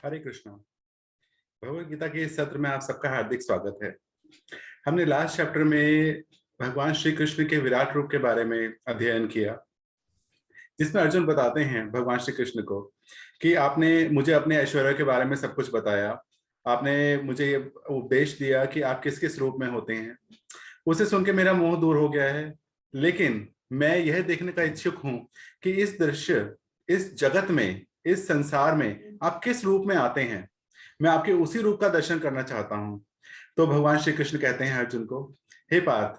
हरे कृष्णा। भगवत गीता के इस सत्र में आप सबका हार्दिक स्वागत है। हमने लास्ट चैप्टर में भगवान श्री कृष्ण के विराट रूप के बारे में अध्ययन किया, जिसमें अर्जुन बताते हैं भगवान श्री कृष्ण को कि आपने मुझे अपने ऐश्वर्य के बारे में सब कुछ बताया, आपने मुझे ये उपदेश दिया कि आप किस किस रूप में होते हैं। उसे सुन के मेरा मोह दूर हो गया है, लेकिन मैं यह देखने का इच्छुक हूं कि इस दृश्य, इस जगत में, इस संसार में आप किस रूप में आते हैं। मैं आपके उसी रूप का दर्शन करना चाहता हूं। तो भगवान श्री कृष्ण कहते हैं अर्जुन को, हे पार्थ,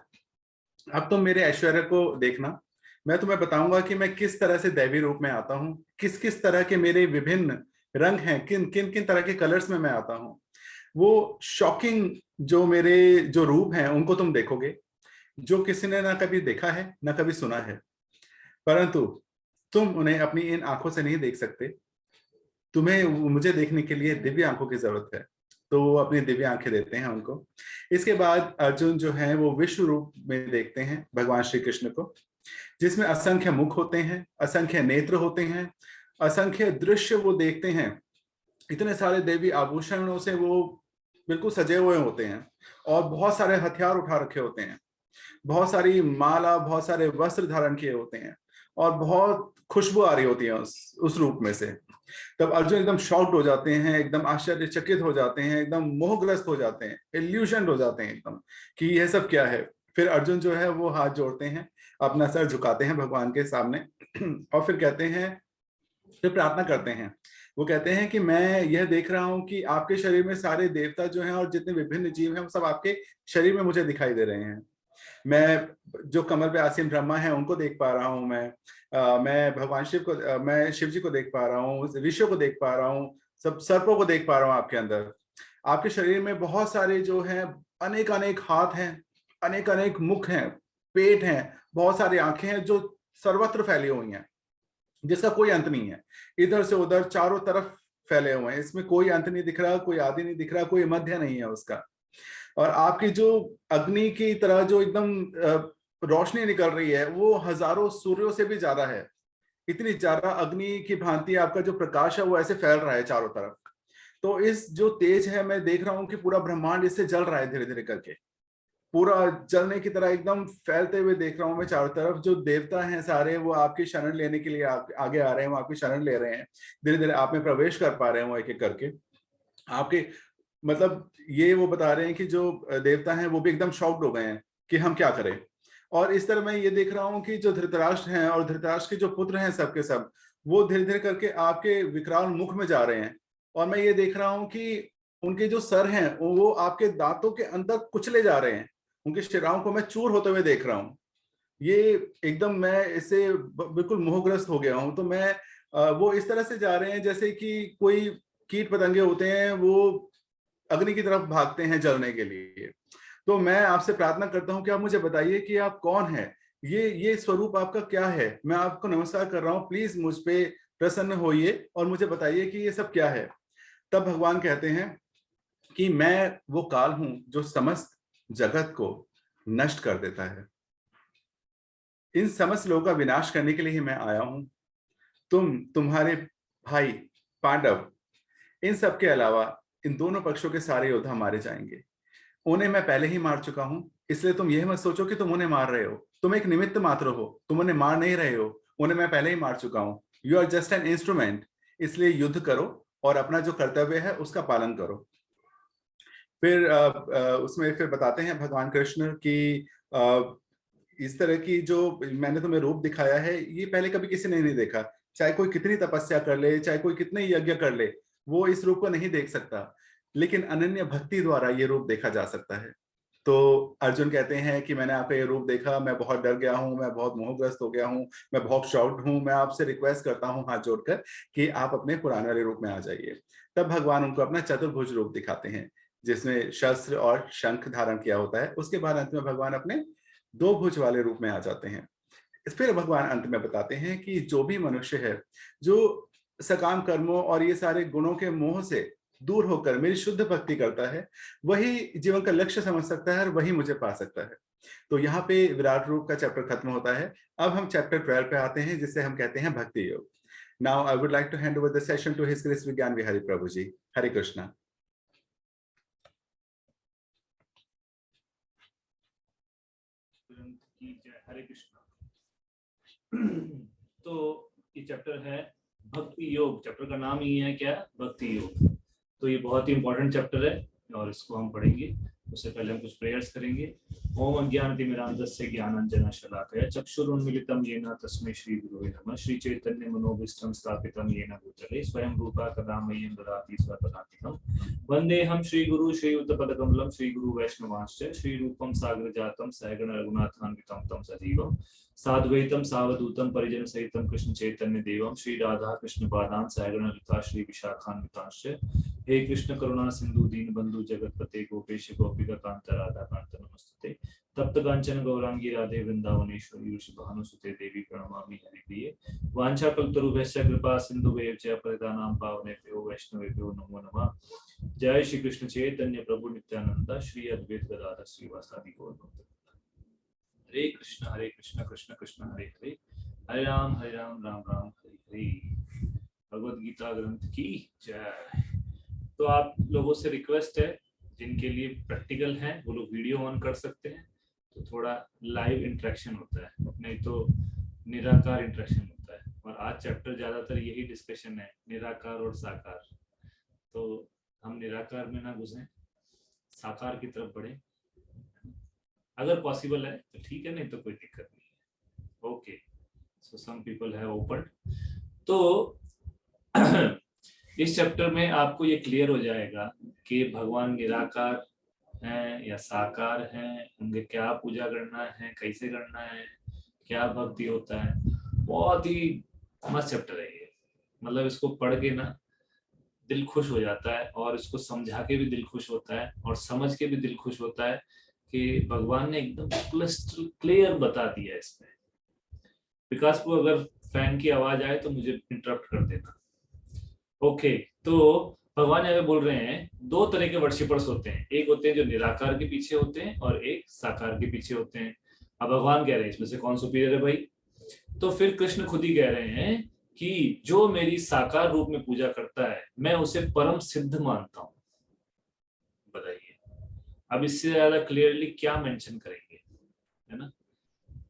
अब तुम मेरे ऐश्वर्य को देखना। मैं तुम्हें बताऊंगा कि मैं किस तरह से दैवी रूप में आता हूँ, किस किस तरह के मेरे विभिन्न रंग हैं, किन किन किन तरह के कलर्स में मैं आता हूँ। वो शॉकिंग जो मेरे जो रूप हैं उनको तुम देखोगे, जो किसी ने ना कभी देखा है ना कभी सुना है, परंतु तुम उन्हें अपनी इन आंखों से नहीं देख सकते। तुम्हें मुझे देखने के लिए दिव्य आंखों की जरूरत है। तो वो अपनी दिव्य आंखें देते हैं उनको। इसके बाद अर्जुन जो है वो विश्व रूप में देखते हैं भगवान श्री कृष्ण को, जिसमें असंख्य मुख होते हैं, असंख्य नेत्र होते हैं, असंख्य दृश्य वो देखते हैं। इतने सारे देवी आभूषणों से वो बिल्कुल सजे हुए होते हैं और बहुत सारे हथियार उठा रखे होते हैं, बहुत सारी माला, बहुत सारे वस्त्र धारण किए होते हैं और बहुत खुशबू आ रही होती है उस रूप में से। तब अर्जुन एकदम शॉक्ड हो जाते हैं, एकदम आश्चर्यचकित हो जाते हैं, एकदम मोहग्रस्त हो जाते हैं, इल्यूशन हो जाते हैं एकदम कि यह सब क्या है। फिर अर्जुन जो है वो हाथ जोड़ते हैं, अपना सर झुकाते हैं भगवान के सामने और फिर कहते हैं, फिर प्रार्थना करते हैं। वो कहते हैं कि मैं यह देख रहा हूं कि आपके शरीर में सारे देवता जो हैं और जितने विभिन्न जीव हैं वो सब आपके शरीर में मुझे दिखाई दे रहे हैं। मैं जो कमल पे आसीन ब्रह्मा है उनको देख पा रहा हूँ, मैं भगवान शिव को, मैं शिव जी को देख पा रहा हूँ, ऋषियों को देख पा रहा हूँ, सब सर्पों को देख पा रहा हूँ आपके अंदर। आपके शरीर में बहुत सारे जो हैं, अनेक अनेक हाथ हैं, अनेक अनेक मुख हैं, पेट हैं, बहुत सारी आंखें हैं जो सर्वत्र फैली हुई हैं, जिसका कोई अंत नहीं है। इधर से उधर चारों तरफ फैले हुए हैं, इसमें कोई अंत नहीं दिख रहा, कोई आदि नहीं दिख रहा, कोई मध्य नहीं है उसका। और आपकी जो अग्नि की तरह जो एकदम रोशनी निकल रही है वो हजारों सूर्यों से भी ज्यादा है। इतनी ज्यादा अग्नि की भांति आपका जो प्रकाश है वो ऐसे फैल रहा है चारों तरफ। तो इस जो तेज है, मैं देख रहा हूं कि पूरा ब्रह्मांड इससे जल रहा है धीरे धीरे करके, पूरा जलने की तरह एकदम फैलते हुए देख रहा हूं मैं चारों तरफ। जो देवता हैं सारे वो आपकी शरण लेने के लिए आगे आ रहे हैं, वो आपकी शरण ले रहे हैं, धीरे धीरे आप में प्रवेश कर पा रहे हैं वो एक एक करके आपके। मतलब ये वो बता रहे हैं कि जो देवता हैं वो भी एकदम शॉक्ड हो गए हैं कि हम क्या करें। और इस तरह मैं ये देख रहा हूँ कि जो धृतराष्ट्र हैं और धृतराष्ट्र के जो पुत्र हैं सबके सब, वो धीरे धीरे करके आपके विकराल मुख में जा रहे हैं। और मैं ये देख रहा हूँ कि उनके जो सर हैं वो आपके दांतों के अंदर कुचले जा रहे हैं, उनके शिराओं को मैं चूर होते हुए देख रहा हूँ। ये एकदम मैं इससे बिल्कुल मोहग्रस्त हो गया हूँ। तो मैं वो इस तरह से जा रहे हैं जैसे कि कोई कीट पतंगे होते हैं, वो अग्नि की तरफ भागते हैं जलने के लिए। तो मैं आपसे प्रार्थना करता हूं कि आप मुझे बताइए कि आप कौन है, ये स्वरूप आपका क्या है। मैं आपको नमस्कार कर रहा हूं, प्लीज मुझ पे प्रसन्न होइए और मुझे बताइए कि ये सब क्या है। तब भगवान कहते हैं कि मैं वो काल हूं जो समस्त जगत को नष्ट कर देता है। इन समस्त लोगों का विनाश करने के लिए ही मैं आया हूं। तुम्हारे भाई पांडव, इन सब के अलावा इन दोनों पक्षों के सारे योद्धा मारे जाएंगे। उन्हें मैं पहले ही मार चुका हूं, इसलिए तुम यह मत सोचो कि तुम उन्हें मार रहे हो। तुम एक निमित्त मात्र हो, तुम उन्हें मार नहीं रहे हो, उन्हें मैं पहले ही मार चुका हूं। You are just an instrument. इसलिए युद्ध करो और अपना जो कर्तव्य है उसका पालन करो। फिर उसमें फिर बताते हैं भगवान कृष्ण की इस तरह की जो मैंने तुम्हें रूप दिखाया है ये पहले कभी किसी ने नहीं देखा। चाहे कोई कितनी तपस्या कर ले, चाहे कोई कितने यज्ञ कर ले, वो इस रूप को नहीं देख सकता, लेकिन अनन्य भक्ति द्वारा ये रूप देखा जा सकता है। तो अर्जुन कहते हैं कि मैंने आपका ये रूप देखा, मैं बहुत डर गया हूँ, मैं बहुत मोहग्रस्त हो गया हूँ, मैं बहुत शॉक्ड हूँ। मैं आपसे रिक्वेस्ट करता हूँ हाथ जोड़कर कि आप अपने पुराने वाले रूप में आ जाइए। तब भगवान उनको अपना चतुर्भुज रूप दिखाते हैं, जिसमें शस्त्र और शंख धारण किया होता है। उसके बाद अंत में भगवान अपने दो भुज वाले रूप में आ जाते हैं। फिर भगवान अंत में बताते हैं कि जो भी मनुष्य है जो सकाम कर्मों और ये सारे गुणों के मोह से दूर होकर मेरी शुद्ध भक्ति करता है, वही जीवन का लक्ष्य समझ सकता है और वही मुझे पा सकता है। तो यहाँ पे विराट रूप का चैप्टर खत्म होता है। अब हम चैप्टर 12 पे आते हैं, जिसे हम कहते हैं भक्ति योग। Now I would like to hand over the session to His Grace Vigyan Vihari Prabhuji. Hare Krishna. हरे कृष्णा। तो ये चैप्टर है भक्ति योग। चैप्टर का नाम ही है क्या? भक्ति योग। तो ये बहुत ही इंपॉर्टेंट चैप्टर है और इसको हम पढ़ेंगे। उससे पहले हम कुछ प्रेयर्स करेंगे। ओम अज्ञानतिमिरान्धस्य ज्ञानाञ्जनशलाकया चक्षुरुन्मीलितं येन तस्मै श्री गुरुवे नमः। श्री चैतन्य मनोभीष्टं स्थापितं येन भूतले स्वयं रूपा कदा मह्यं ददाति स्वपदान्तिकं। वन्देऽहं श्री गुरु श्रीयुतपदकमलं श्री गुरु वैष्णवांश्च श्री रूपं सागरजातं सहगण रघुनाथान्वितं तं सजीवं साद्वैतं सावधूतं परिजन सहितं कृष्ण चैतन्य देवं श्री राधा कृष्ण पादान् सहगण ललिता श्री विशाखान्वितांश्च। हे कृष्ण करुणा सिंधु दीन बंधु जगतपते गोपेश गोपिका कांत राधा कांत नमस्ते। तप्त कांचन गौरांगी राधे वृंदावनेश्वरी वृषभानुसुते देवी प्रणमामि हरिप्रिये। वाञ्छाकल्पतरुभ्यश्च कृपा सिन्धुभ्यश्च च पतितानां पावनेभ्यो वैष्णवेभ्यो नमो नमः। जय श्री कृष्ण चैतन्य प्रभु नित्यानंद श्री अद्वैत गदाधर श्रीवासादि गौर भक्त। हरे कृष्ण कृष्ण कृष्ण हरे हरे हरे राम राम राम हरे हरे। भगवद गीता ग्रंथ की जय। तो आप लोगों से रिक्वेस्ट है जिनके लिए प्रैक्टिकल है वो लोग वीडियो ऑन कर सकते हैं, तो थोड़ा लाइव इंटरेक्शन होता है, नहीं तो निराकार इंटरेक्शन होता है। और आज चैप्टर ज्यादातर यही डिस्कशन है, निराकार और साकार। तो हम निराकार में ना घुसें, साकार की तरफ बढ़े। अगर पॉसिबल है तो ठीक है, नहीं तो कोई दिक्कत नहीं है। Okay, so some people have open. तो इस चैप्टर में आपको ये क्लियर हो जाएगा कि भगवान निराकार हैं या साकार हैं, उनके क्या पूजा करना है, कैसे करना है, क्या भक्ति होता है। बहुत ही मस्त चैप्टर है ये। मतलब इसको पढ़ के ना दिल खुश हो जाता है और इसको समझा के भी दिल खुश होता है और समझ के भी दिल खुश होता है कि भगवान ने एकदम क्लियर बता दिया इसमें। विकास को अगर फैन की आवाज आए तो मुझे इंटरप्ट कर देना। ओके, तो भगवान यहाँ पे बोल रहे हैं दो तरह के वर्शिपर्स होते हैं। एक होते हैं जो निराकार के पीछे होते हैं और एक साकार के पीछे होते हैं। अब भगवान कह रहे हैं इसमें से कौन सुपीरियर है भाई? तो फिर कृष्ण खुद ही कह रहे हैं कि जो मेरी साकार रूप में पूजा करता है मैं उसे परम सिद्ध मानता हूं। बताइए अब इससे ज्यादा क्लियरली क्या मेंशन करेंगे, है ना?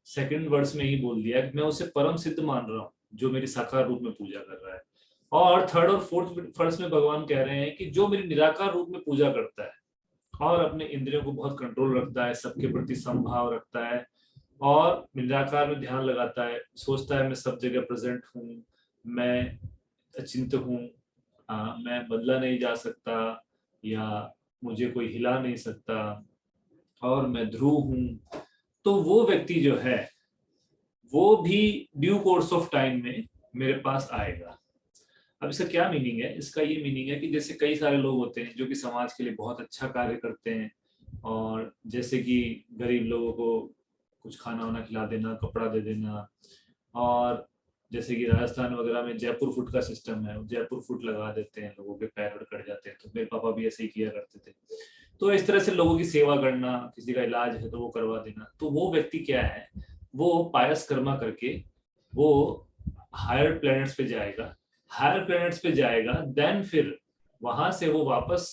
सेकंड वर्स में ही बोल दिया कि मैं उसे परम सिद्ध मान रहा हूँ जो मेरी साकार रूप में पूजा कर रहा है। और थर्ड और फोर्थ वर्स में भगवान कह रहे हैं कि जो मेरी निराकार रूप में पूजा करता है और अपने इंद्रियों को बहुत कंट्रोल रखता है, सबके प्रति समभाव रखता है और निराकार में ध्यान लगाता है, सोचता है मैं सब जगह प्रेजेंट हूँ, मैं अचिंत्य हूँ, मैं बदला नहीं जा सकता या मुझे कोई हिला नहीं सकता और मैं ध्रुव हूँ, तो वो व्यक्ति जो है वो भी ड्यू कोर्स ऑफ टाइम में मेरे पास आएगा। अब इसका क्या मीनिंग है? इसका ये मीनिंग है कि जैसे कई सारे लोग होते हैं जो कि समाज के लिए बहुत अच्छा कार्य करते हैं, और जैसे कि गरीब लोगों को कुछ खाना वाना खिला देना, कपड़ा दे देना, और जैसे कि राजस्थान वगैरह में जयपुर फूट का सिस्टम है, जयपुर फूट लगा देते हैं, लोगों के पैर कट जाते हैं। तो मेरे पापा भी ऐसे ही किया करते थे। तो इस तरह से लोगों की सेवा करना, किसी का इलाज है तो वो करवा देना। तो वो व्यक्ति क्या है, वो पायस कर्मा करके वो हायर प्लैनेट्स पे जाएगा, हायर प्लैनेट्स पे जाएगा, देन फिर वहां से वो वापस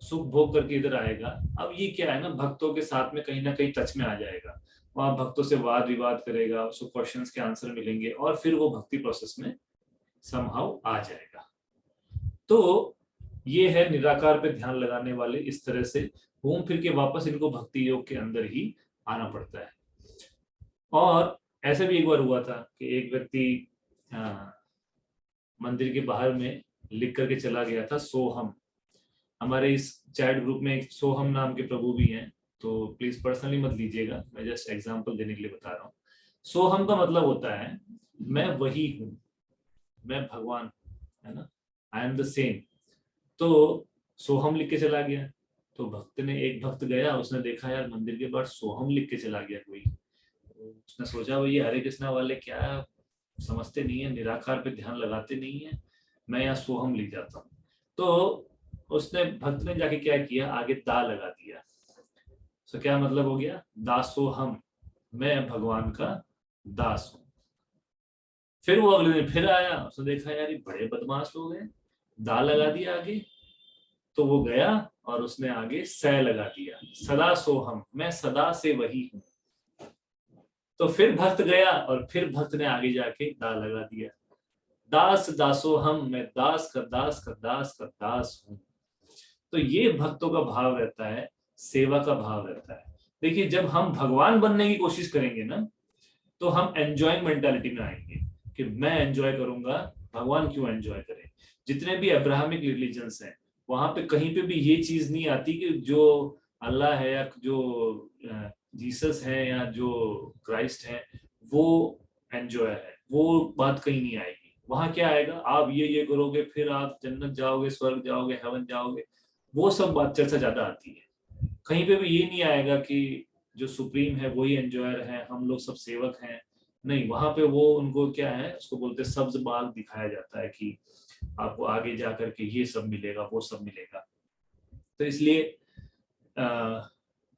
सुख भोग करके इधर आएगा। अब ये क्या है ना, भक्तों के साथ में कहीं ना कहीं टच में आ जाएगा, वहां भक्तों से वाद विवाद करेगा, उसको क्वेश्चंस के आंसर मिलेंगे और फिर वो भक्ति प्रोसेस में समहाउ आ जाएगा। तो ये है निराकार पे ध्यान लगाने वाले, इस तरह से घूम फिर के वापस इनको भक्ति योग के अंदर ही आना पड़ता है। और ऐसे भी एक बार हुआ था कि एक व्यक्ति मंदिर के बाहर में लिख करके चला गया था सोहम। हमारे इस चैट ग्रुप में एक सोहम नाम के प्रभु भी हैं, तो प्लीज पर्सनली मत लीजिएगा, मैं जस्ट एग्जांपल देने के लिए बता रहा हूँ। सोहम का मतलब होता है मैं वही हूँ, मैं भगवान, है ना, आई एम द सेम। तो सोहम लिख के चला गया। तो भक्त ने, एक भक्त गया, उसने देखा यार मंदिर के बाहर सोहम लिख के चला गया कोई। उसने सोचा भाई ये हरे कृष्णा वाले क्या समझते नहीं है, निराकार पे ध्यान लगाते नहीं है, मैं यहाँ सोहम लिख जाता हूँ। तो उसने, भक्त ने जाके क्या किया, आगे दा लगा दिया। तो क्या मतलब हो गया, दासोहम, मैं भगवान का दास हूं। फिर वो अगले दिन फिर आया, उसने देखा यार ये बड़े बदमाश लोग हैं, दा लगा दिया आगे। तो वो गया और उसने आगे स लगा दिया, सदा सोहम, मैं सदा से वही हूं। तो फिर भक्त गया और फिर भक्त ने आगे जाके दा लगा दिया, दास दासो हम, मैं दास का दास का दास का दास हूं। तो ये भक्तों का भाव रहता है, सेवा का भाव रहता है। देखिए जब हम भगवान बनने की कोशिश करेंगे ना, तो हम एंजॉइंग मेंटालिटी में आएंगे कि मैं एंजॉय करूंगा, भगवान क्यों एंजॉय करें। जितने भी अब्राहमिक रिलीजन्स हैं वहां पे कहीं पे भी ये चीज नहीं आती कि जो अल्लाह है या जो जीसस है या जो क्राइस्ट है वो एंजॉय है, वो बात कहीं नहीं आएगी। वहां क्या आएगा, आप ये करोगे फिर आप जन्नत जाओगे, स्वर्ग जाओगे, हेवन जाओगे, वो सब बात चर्चा ज्यादा आती है। कहीं पे भी ये नहीं आएगा कि जो सुप्रीम है वही एंजॉयर है, हम लोग सब सेवक हैं। नहीं, वहां पे वो उनको क्या है, उसको बोलते हैं सब्ज बाग दिखाया जाता है कि आपको आगे जाकर के ये सब मिलेगा, वो सब मिलेगा। तो इसलिए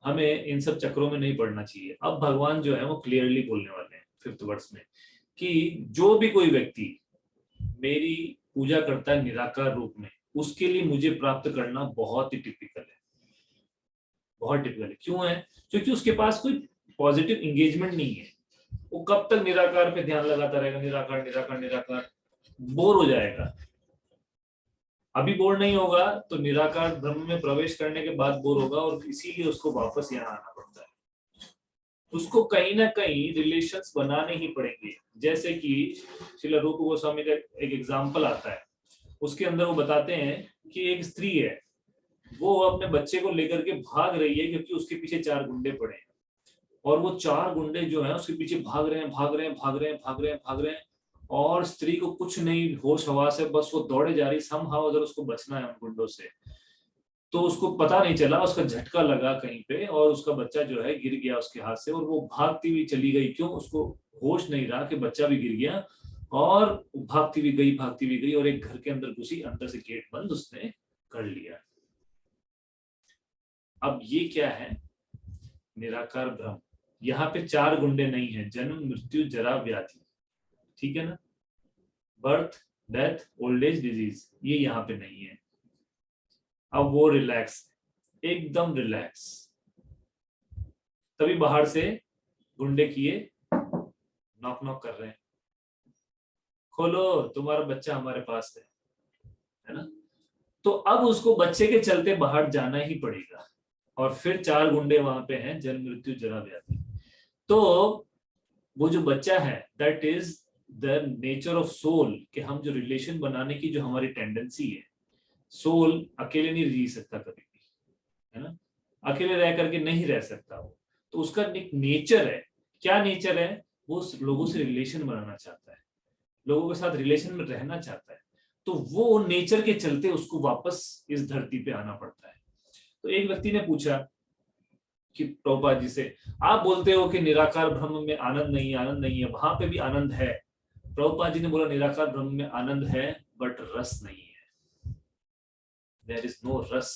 हमें इन सब चक्रों में नहीं पड़ना चाहिए। अब भगवान जो है वो क्लियरली बोलने वाले हैं 5th वर्स में कि जो भी कोई व्यक्ति मेरी पूजा करता है निराकार रूप में, उसके लिए मुझे प्राप्त करना बहुत ही टिपिकल है, बहुत टिपिकल है। क्यों है? क्योंकि उसके पास कोई पॉजिटिव एंगेजमेंट नहीं है। वो कब तक निराकार पे ध्यान लगाता रहेगा, निराकार निराकार निराकार, बोर हो जाएगा। अभी बोर नहीं होगा तो निराकार ब्रह्म में प्रवेश करने के बाद बोर होगा, और इसीलिए उसको वापस यहाँ आना पड़ता है। उसको कहीं ना कहीं रिलेशंस बनाने ही पड़ेंगे। जैसे कि श्रील रूप गोस्वामी का एक एग्जाम्पल आता है, उसके अंदर वो बताते हैं कि एक स्त्री है, वो अपने बच्चे को लेकर के भाग रही है क्योंकि उसके पीछे 4 गुंडे पड़े हैं, और वो 4 गुंडे जो हैं उसके पीछे भाग रहे हैं भाग रहे हैं भाग रहे हैं भाग रहे हैं भाग रहे हैं, और स्त्री को कुछ नहीं होश हवास है, बस वो दौड़े जा रही, समहाउ अगर उसको बचना है उन गुंडों से। तो उसको पता नहीं चला, उसका झटका लगा कहीं पे और उसका बच्चा जो है गिर गया उसके हाथ से, और वो भागती हुई चली गई। क्यों? उसको होश नहीं रहा कि बच्चा भी गिर गया, और भागती हुई गई और एक घर के अंदर घुसी, अंदर से गेट बंद उसने कर लिया। अब ये क्या है? निराकार ब्रह्म। यहाँ पे 4 गुंडे नहीं है, जन्म मृत्यु जरा व्याधि, ठीक है ना, birth death old age disease, ये यहाँ पे नहीं है। अब वो रिलैक्स, एकदम रिलैक्स। तभी बाहर से गुंडे किए, नॉक नॉक कर रहे हैं, खोलो तुम्हारा बच्चा हमारे पास है ना। तो अब उसको बच्चे के चलते बाहर जाना ही पड़ेगा, और फिर 4 गुंडे वहां पे हैं, जन्म मृत्यु जरा व्याधि। तो वो जो बच्चा है that is the nature of soul, कि हम जो रिलेशन बनाने की जो हमारी टेंडेंसी है, सोल अकेले नहीं जी सकता कभी भी, है ना, अकेले रह करके नहीं रह सकता वो। तो उसका एक नेचर है। क्या नेचर है? वो लोगों से रिलेशन बनाना चाहता है, लोगों के साथ रिलेशन में रहना चाहता है। तो वो नेचर के चलते उसको वापस इस धरती पे आना पड़ता है। तो एक व्यक्ति ने पूछा कि प्रभुपाद जी से, आप बोलते हो कि निराकार ब्रह्म में आनंद नहीं है, वहां पे भी आनंद है। प्रभुपाद जी ने बोला निराकार ब्रह्म में आनंद है बट रस नहीं है, देयर इज नो रस।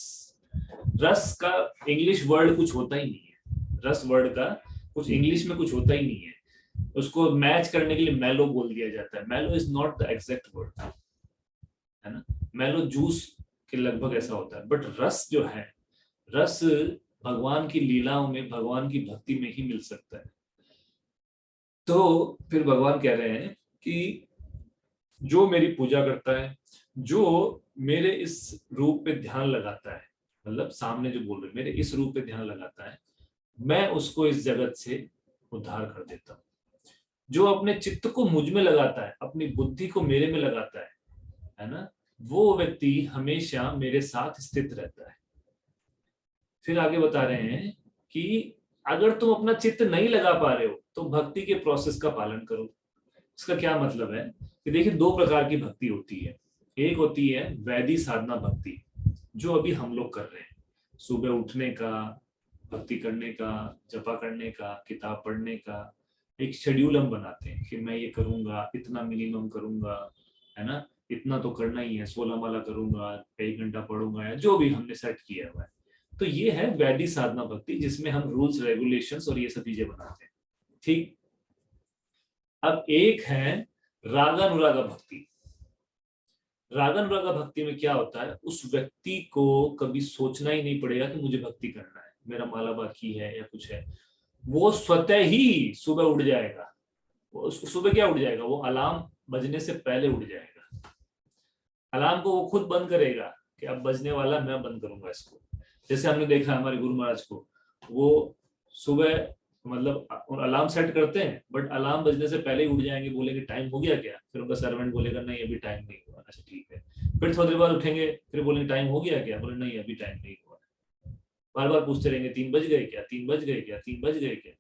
रस का इंग्लिश वर्ड कुछ होता ही नहीं है, रस वर्ड का कुछ इंग्लिश में कुछ होता ही नहीं है। उसको मैच करने के लिए मेलो बोल दिया जाता है। मेलो is not the exact word, है ना। मेलो जूस के लगभग ऐसा होता है, बट रस जो है, रस भगवान की लीलाओं में, भगवान की भक्ति में ही मिल सकता है। तो फिर भगवान कह रहे हैं कि जो मेरी पूजा करता है, जो मेरे इस रूप पे ध्यान लगाता है, मतलब सामने जो बोल रहे मेरे इस रूप पे ध्यान लगाता है, मैं उसको इस जगत से उद्धार कर देता हूँ। जो अपने चित्त को मुझ में लगाता है, अपनी बुद्धि को मेरे में लगाता है ना, वो व्यक्ति हमेशा मेरे साथ स्थित रहता है। फिर आगे बता रहे हैं कि अगर तुम अपना चित्त नहीं लगा पा रहे हो तो भक्ति के प्रोसेस का पालन करो। इसका क्या मतलब है कि देखिए 2 प्रकार की भक्ति होती है। एक होती है वैदिक साधना भक्ति, जो अभी हम लोग कर रहे हैं, सुबह उठने का, भक्ति करने का, जपा करने का, किताब पढ़ने का एक शेड्यूल हम बनाते हैं कि मैं ये करूंगा, इतना मिनिमम करूंगा, है ना, इतना तो करना ही है, 16 माला करूंगा, 1 घंटा पढ़ूंगा, या जो भी हमने सेट किया हुआ है। तो ये है वैदिक साधना भक्ति, जिसमें हम रूल्स रेगुलेशंस और ये सब चीजें बनाते हैं, ठीक। अब एक है रागानुरागा भक्ति। रागानुरागा भक्ति में क्या होता है, उस व्यक्ति को कभी सोचना ही नहीं पड़ेगा कि मुझे भक्ति करना है, मेरा माला बाकी है या कुछ है। वो स्वतः ही सुबह उठ जाएगा। वो सुबह क्या उठ जाएगा, वो अलार्म बजने से पहले उठ जाएगा। अलार्म को वो खुद बंद करेगा कि अब बजने वाला, मैं बंद करूंगा इसको। जैसे हमने देखा हमारे गुरु महाराज को, वो सुबह मतलब अलार्म सेट करते हैं, बट अलार्म बजने से पहले ही उठ जाएंगे, बोलेंगे टाइम हो गया क्या, फिर उनका सर्वेंट बोलेगा नहीं अभी टाइम नहीं हुआ, अच्छा ठीक है। फिर थोड़ी देर बाद उठेंगे, फिर बोलेंगे टाइम हो गया क्या, बोले नहीं अभी टाइम नहीं हुआ। बार बार पूछते रहेंगे 3 बज गए क्या, 3 बज गए क्या, 3 बज गए क्या।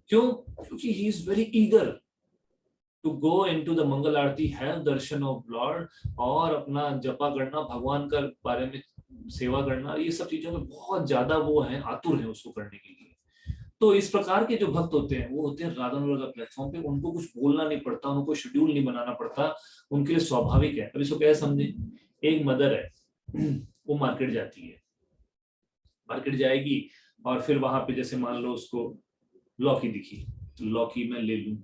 क्यों? क्योंकि he is very eager to go into the mangal aarti, have darshan of lord, और अपना जपा करना, भगवान का बारे में सेवा करना, ये सब चीजों में बहुत ज्यादा वो है, आतुर है उसको करने के लिए। तो इस प्रकार के जो भक्त होते हैं वो होते हैं रागानुरागा प्लेटफॉर्म पे। उनको कुछ बोलना नहीं पड़ता, उनको शेड्यूल नहीं बनाना पड़ता, उनके लिए स्वाभाविक है। अभी इसको कैसे समझे, एक मदर है वो मार्केट जाती है, मार्केट जाएगी और फिर वहां पे जैसे मान लो उसको लौकी दिखी, तो लौकी मैं ले लूं,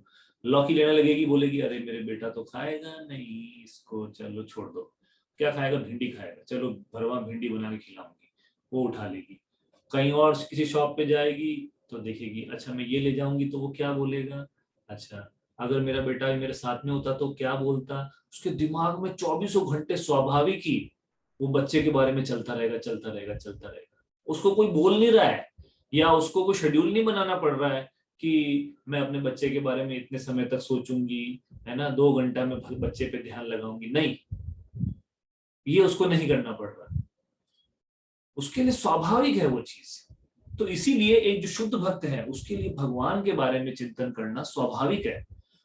लौकी लेने लगेगी, बोलेगी अरे मेरे बेटा तो खाएगा नहीं इसको, चलो छोड़ दो। क्या खाएगा, भिंडी खाएगा, चलो भरवा भिंडी बना के खिलाऊंगी, वो उठा लेगी। कहीं और किसी शॉप पे जाएगी तो देखेगी, अच्छा मैं ये ले जाऊंगी, तो वो क्या बोलेगा, अच्छा अगर मेरा बेटा मेरे साथ में होता तो क्या बोलता। उसके दिमाग में 24 घंटे स्वाभाविक ही वो बच्चे के बारे में चलता रहेगा, चलता रहेगा, चलता रहेगा। उसको कोई बोल नहीं रहा है, या उसको कोई शेड्यूल नहीं बनाना पड़ रहा है कि मैं अपने बच्चे के बारे में इतने समय तक सोचूंगी, है ना, 2 घंटा में बच्चे पे ध्यान लगाऊंगी, नहीं, ये उसको नहीं करना पड़ रहा, उसके लिए स्वाभाविक है वो चीज। तो इसीलिए एक जो शुद्ध भक्त है उसके लिए भगवान के बारे में चिंतन करना स्वाभाविक है,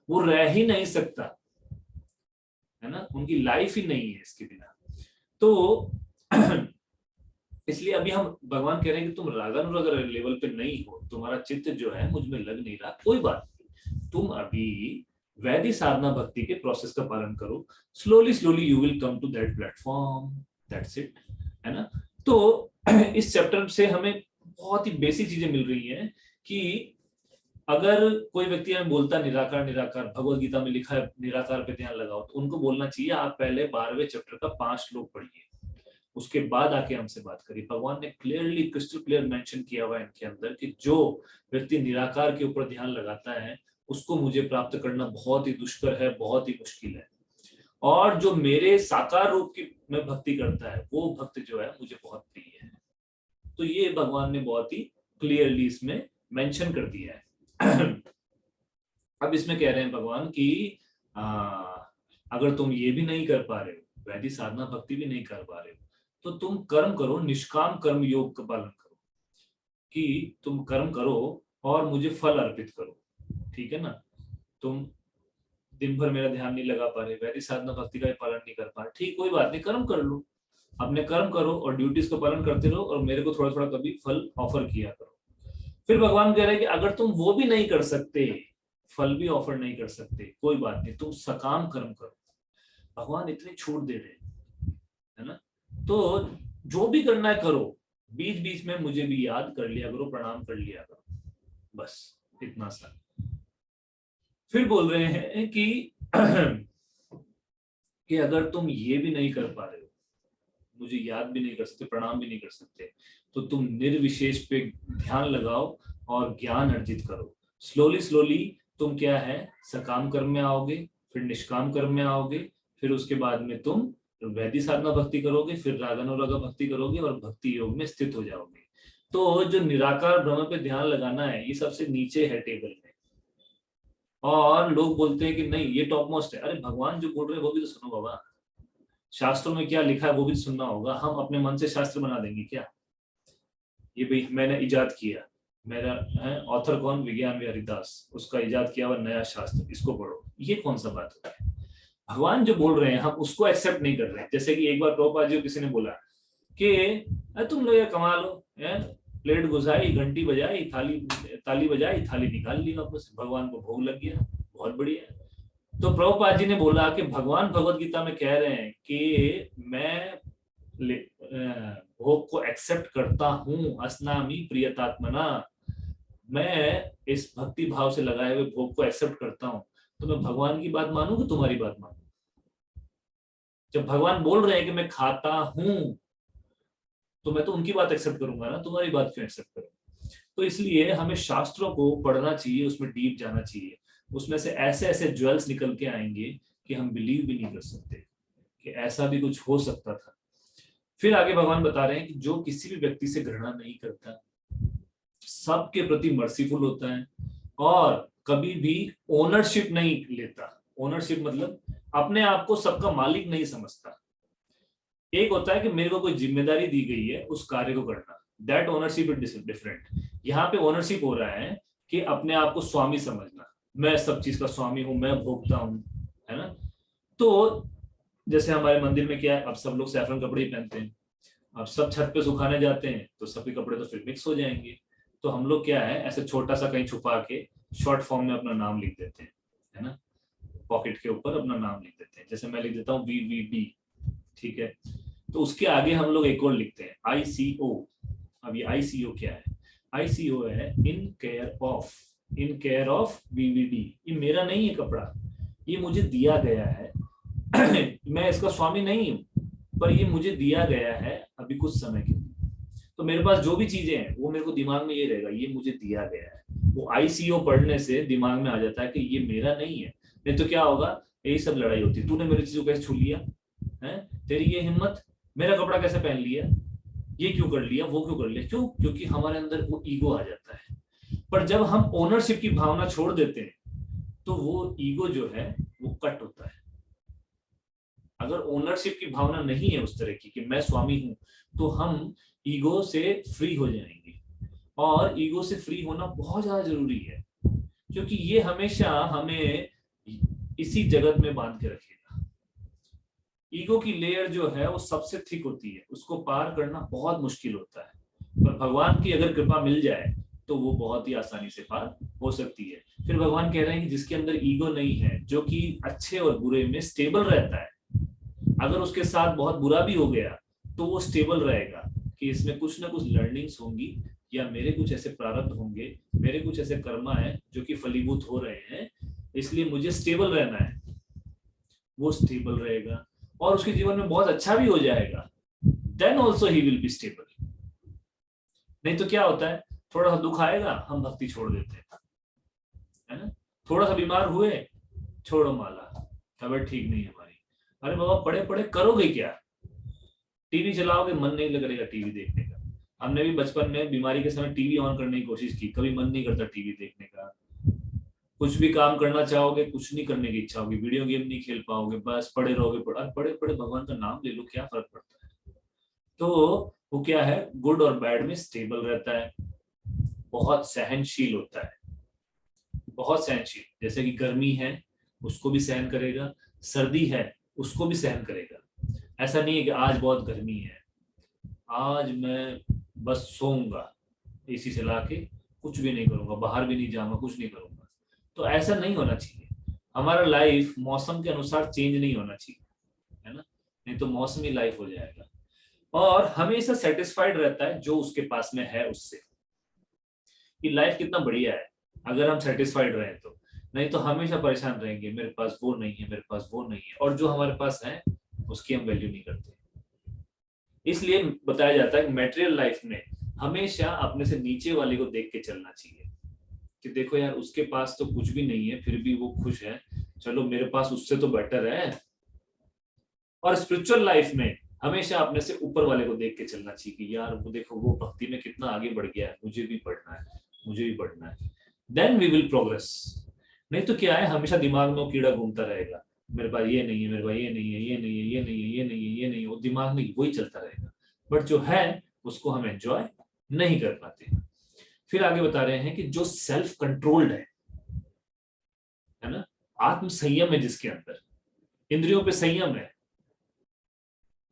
वो रह ही नहीं सकता, है ना, उनकी लाइफ ही नहीं है इसके बिना। तो इसलिए अभी हम भगवान कह रहे हैं कि तुम रागानुराग लेवल पे नहीं हो, तुम्हारा चित्त जो है मुझ में लग नहीं रहा, कोई बात नहीं, तुम अभी वैदिक साधना भक्ति के प्रोसेस का पालन करो, slowly slowly you will come to that platform, that's it, है ना। तो इस चैप्टर से हमें बहुत ही बेसिक चीजें मिल रही हैं कि अगर कोई व्यक्ति हमें बोलता निराकार निराकार, भगवत गीता में लिखा है निराकार पे ध्यान लगाओ, तो उनको बोलना चाहिए आप पहले 12वें चैप्टर का 5 श्लोक पढ़िए, उसके बाद आके हमसे बात करिए। भगवान ने क्लियरली क्रिस्टल क्लियर मेंशन किया हुआ है इनके अंदर कि जो व्यक्ति निराकार के ऊपर ध्यान लगाता है उसको मुझे प्राप्त करना बहुत ही दुष्कर है, बहुत ही मुश्किल है, और जो मेरे साकार रूप की में भक्ति करता है वो भक्त जो है मुझे बहुत प्रिय है। तो ये भगवान ने बहुत ही क्लियरली इसमें मेंशन कर दिया है। अब इसमें कह रहे हैं भगवान कि अगर तुम ये भी नहीं कर पा रहे हो, वैदिक साधना भक्ति भी नहीं कर पा रहे हो, तो तुम कर्म करो, निष्काम कर्म योग का पालन करो, कि तुम कर्म करो और मुझे फल अर्पित करो, ठीक है ना। तुम दिन भर मेरा ध्यान नहीं लगा पा रहे, वैदिक साधना भक्ति का भी पालन नहीं कर पा रहे, ठीक कोई बात नहीं, कर्म कर लो, अपने कर्म करो और ड्यूटीज का पालन करते रहो और मेरे को थोड़ा थोड़ा कभी फल ऑफर किया करो। फिर भगवान कह रहे हैं कि अगर तुम वो भी नहीं कर सकते, फल भी ऑफर नहीं कर सकते, कोई बात नहीं, तुम सकाम कर्म करो। भगवान इतनी छूट दे रहे है ना। तो जो भी करना है करो, बीच बीच में मुझे भी याद कर लिया करो, प्रणाम कर लिया करो, बस इतना सा। फिर बोल रहे हैं कि अगर तुम ये भी नहीं कर पा रहे हो, मुझे याद भी नहीं कर सकते, प्रणाम भी नहीं कर सकते, तो तुम निर्विशेष पे ध्यान लगाओ और ज्ञान अर्जित करो। स्लोली स्लोली तुम क्या है, सकाम कर्म में आओगे, फिर निष्काम कर्म में आओगे, फिर उसके बाद में तुम वैदिक साधना भक्ति करोगे, फिर रागानुरागा भक्ति करोगे और भक्ति योग में स्थित हो जाओगे। तो जो निराकार ब्रह्म पे ध्यान लगाना है ये सबसे नीचे है टेबल में, और लोग बोलते हैं कि नहीं ये टॉप मोस्ट है। अरे भगवान जो बोल रहे हैं वो भी तो सुनो बाबा, शास्त्रों में क्या लिखा है वो भी सुनना होगा। हम अपने मन से शास्त्र बना देंगे क्या? ये भाई मैंने इजाद किया, मेरा है ऑथर कौन, विज्ञान विहारी दास, उसका इजाद किया हुआ नया शास्त्र, इसको पढ़ो, ये कौन सा बात होता है? भगवान जो बोल रहे हैं हम उसको एक्सेप्ट नहीं कर रहे हैं। जैसे कि एक बार प्रभुपाद जी को किसी ने बोला कि तुम लोग ये कमा लो, प्लेट घुसाई, घंटी बजाई, ताली बजाई, थाली निकाल ली वापस, भगवान को भोग लग गया, बहुत बढ़िया। तो प्रभुपाद जी ने बोला कि भगवान भगवत गीता में कह रहे हैं कि मैं भोग को एक्सेप्ट करता हूँ, अस्नामी प्रियतात्मना, मैं इस भक्ति भाव से लगाए हुए भोग को एक्सेप्ट करता हूँ। तो मैं भगवान की बात मानूं कि तुम्हारी बात मानूं? जब भगवान बोल रहे हैं कि मैं खाता हूं, तो मैं तो उनकी बात एक्सेप्ट करूंगा ना, तुम्हारी बात क्यों एक्सेप्ट करूंगा? तो इसलिए हमें शास्त्रों को पढ़ना चाहिए, उसमें डीप जाना चाहिए। उसमें से ऐसे ऐसे ज्वेल्स निकल के आएंगे कि हम बिलीव भी नहीं कर सकते कि ऐसा भी कुछ हो सकता था। फिर आगे भगवान बता रहे हैं कि जो किसी भी व्यक्ति से घृणा नहीं करता, सबके प्रति मर्सीफुल होता है, और कभी भी ओनरशिप नहीं लेता। ओनरशिप मतलब अपने आप को सबका मालिक नहीं समझता। एक होता है कि मेरे को कोई जिम्मेदारी दी गई है उस कार्य को करना, दैट ओनरशिप इज डिफरेंट। यहाँ पे ओनरशिप हो रहा है कि अपने आप को स्वामी समझना, मैं सब चीज का स्वामी हूं, मैं भोगता हूं, है ना। तो जैसे हमारे मंदिर में क्या है, अब सब लोग सैफरन कपड़े ही पहनते हैं, अब सब छत पे सुखाने जाते हैं तो सबके कपड़े तो फिर मिक्स हो जाएंगे। तो हम लोग क्या है, ऐसे छोटा सा कहीं छुपा के शॉर्ट फॉर्म में अपना नाम लिख देते हैं, है ना, पॉकेट के ऊपर अपना नाम लिख देते हैं। जैसे मैं लिख देता हूँ VVD, ठीक है। तो उसके आगे हम लोग एक और लिखते हैं ICO। अब ये ICO क्या है? ICO है in care of, in care of VVD। ये मेरा नहीं है कपड़ा, ये मुझे दिया गया है मैं इसका स्वामी नहीं हूं, पर ये मुझे दिया गया है अभी कुछ समय के लिए। तो मेरे पास जो भी चीजें हैं वो मेरे को दिमाग में ये रहेगा, ये मुझे दिया गया है। वो ICO पढ़ने से दिमाग में आ जाता है कि ये मेरा नहीं है। नहीं तो क्या होगा, यही सब लड़ाई होती है, तूने मेरी चीजों कैसे छू लिया है, तेरी ये हिम्मत, मेरा कपड़ा कैसे पहन लिया, ये क्यों कर लिया, वो क्यों कर लिया। क्यों? क्योंकि हमारे अंदर वो ईगो आ जाता है। पर जब हम ओनरशिप की भावना छोड़ देते हैं तो वो ईगो जो है वो कट होता है। अगर ओनरशिप की भावना नहीं है उस तरह की कि मैं स्वामी हूं, तो हम ईगो से फ्री हो जाएंगे। और ईगो से फ्री होना बहुत ज्यादा जरूरी है, क्योंकि ये हमेशा हमें इसी जगत में बांध के रखेगा। ईगो की लेयर जो है वो सबसे थिक होती है, उसको पार करना बहुत मुश्किल होता है। पर भगवान की अगर कृपा मिल जाए तो वो बहुत ही आसानी से पार हो सकती है। फिर भगवान कह रहे हैं कि जिसके अंदर ईगो नहीं है, जो कि अच्छे और बुरे में स्टेबल रहता है, अगर उसके साथ बहुत बुरा भी हो गया तो वो स्टेबल रहेगा कि इसमें कुछ ना कुछ लर्निंग्स होंगी, या मेरे कुछ ऐसे प्रारब्ध होंगे, मेरे कुछ ऐसे कर्मा है जो कि फलीभूत हो रहे हैं, इसलिए मुझे स्टेबल रहना है। वो स्टेबल रहेगा और उसके जीवन में बहुत अच्छा भी हो जाएगा, then also he will be stable. नहीं तो क्या होता है, थोड़ा सा दुख आएगा हम भक्ति छोड़ देते हैं, है ना। थोड़ा सा बीमार हुए, छोड़ो माला, तबीयत ठीक नहीं है हमारी। अरे बाबा, पढ़े पढ़े करोगे क्या? टीवी चलाओगे, मन नहीं लगेगा टीवी देखने का। हमने भी बचपन में बीमारी के समय टीवी ऑन करने की कोशिश की, कभी मन नहीं करता टीवी देखने का। कुछ भी काम करना चाहोगे, कुछ नहीं करने की इच्छा होगी, वीडियो गेम नहीं खेल पाओगे, बस पड़े रहोगे। पड़े पड़े भगवान का नाम ले लो, क्या फर्क पड़ता है। तो वो क्या है, गुड और बैड में स्टेबल रहता है, बहुत सहनशील होता है, बहुत सहनशील। जैसे कि गर्मी है उसको भी सहन करेगा, सर्दी है उसको भी सहन करेगा। ऐसा नहीं है कि आज बहुत गर्मी है, आज मैं बस सोऊंगा एसी चला के, कुछ भी नहीं करूंगा, बाहर भी नहीं जाऊंगा, कुछ नहीं करूंगा। तो ऐसा नहीं होना चाहिए। हमारा लाइफ मौसम के अनुसार चेंज नहीं होना चाहिए, है ना, नहीं तो मौसमी लाइफ हो जाएगा। और हमेशा सेटिस्फाइड रहता है जो उसके पास में है उससे, कि लाइफ कितना बढ़िया है अगर हम सेटिस्फाइड रहे तो। नहीं तो हमेशा परेशान रहेंगे, मेरे पास वो नहीं है, मेरे पास वो नहीं है, और जो हमारे पास है उसकी हम वैल्यू नहीं करते। इसलिए बताया जाता है कि मटेरियल लाइफ में हमेशा अपने से नीचे वाले को देख के चलना चाहिए, कि देखो यार उसके पास तो कुछ भी नहीं है फिर भी वो खुश है, चलो मेरे पास उससे तो बेटर है। और स्पिरिचुअल लाइफ में हमेशा अपने से ऊपर वाले को देख के चलना चाहिए कि यार वो देखो, वो भक्ति में कितना आगे बढ़ गया है, मुझे भी बढ़ना है, मुझे भी बढ़ना है, देन वी विल प्रोग्रेस। नहीं तो क्या है, हमेशा दिमाग में वो कीड़ा घूमता रहेगा, मेरे पास ये नहीं है, मेरे पास ये नहीं है, ये नहीं है, ये नहीं है, ये नहीं है, ये नहीं है, वो दिमाग में वही चलता रहेगा। बट जो है उसको हम एंजॉय नहीं कर पाते। फिर आगे बता रहे हैं कि जो सेल्फ कंट्रोल्ड है ना, आत्म संयम है जिसके अंदर, इंद्रियों पे संयम है,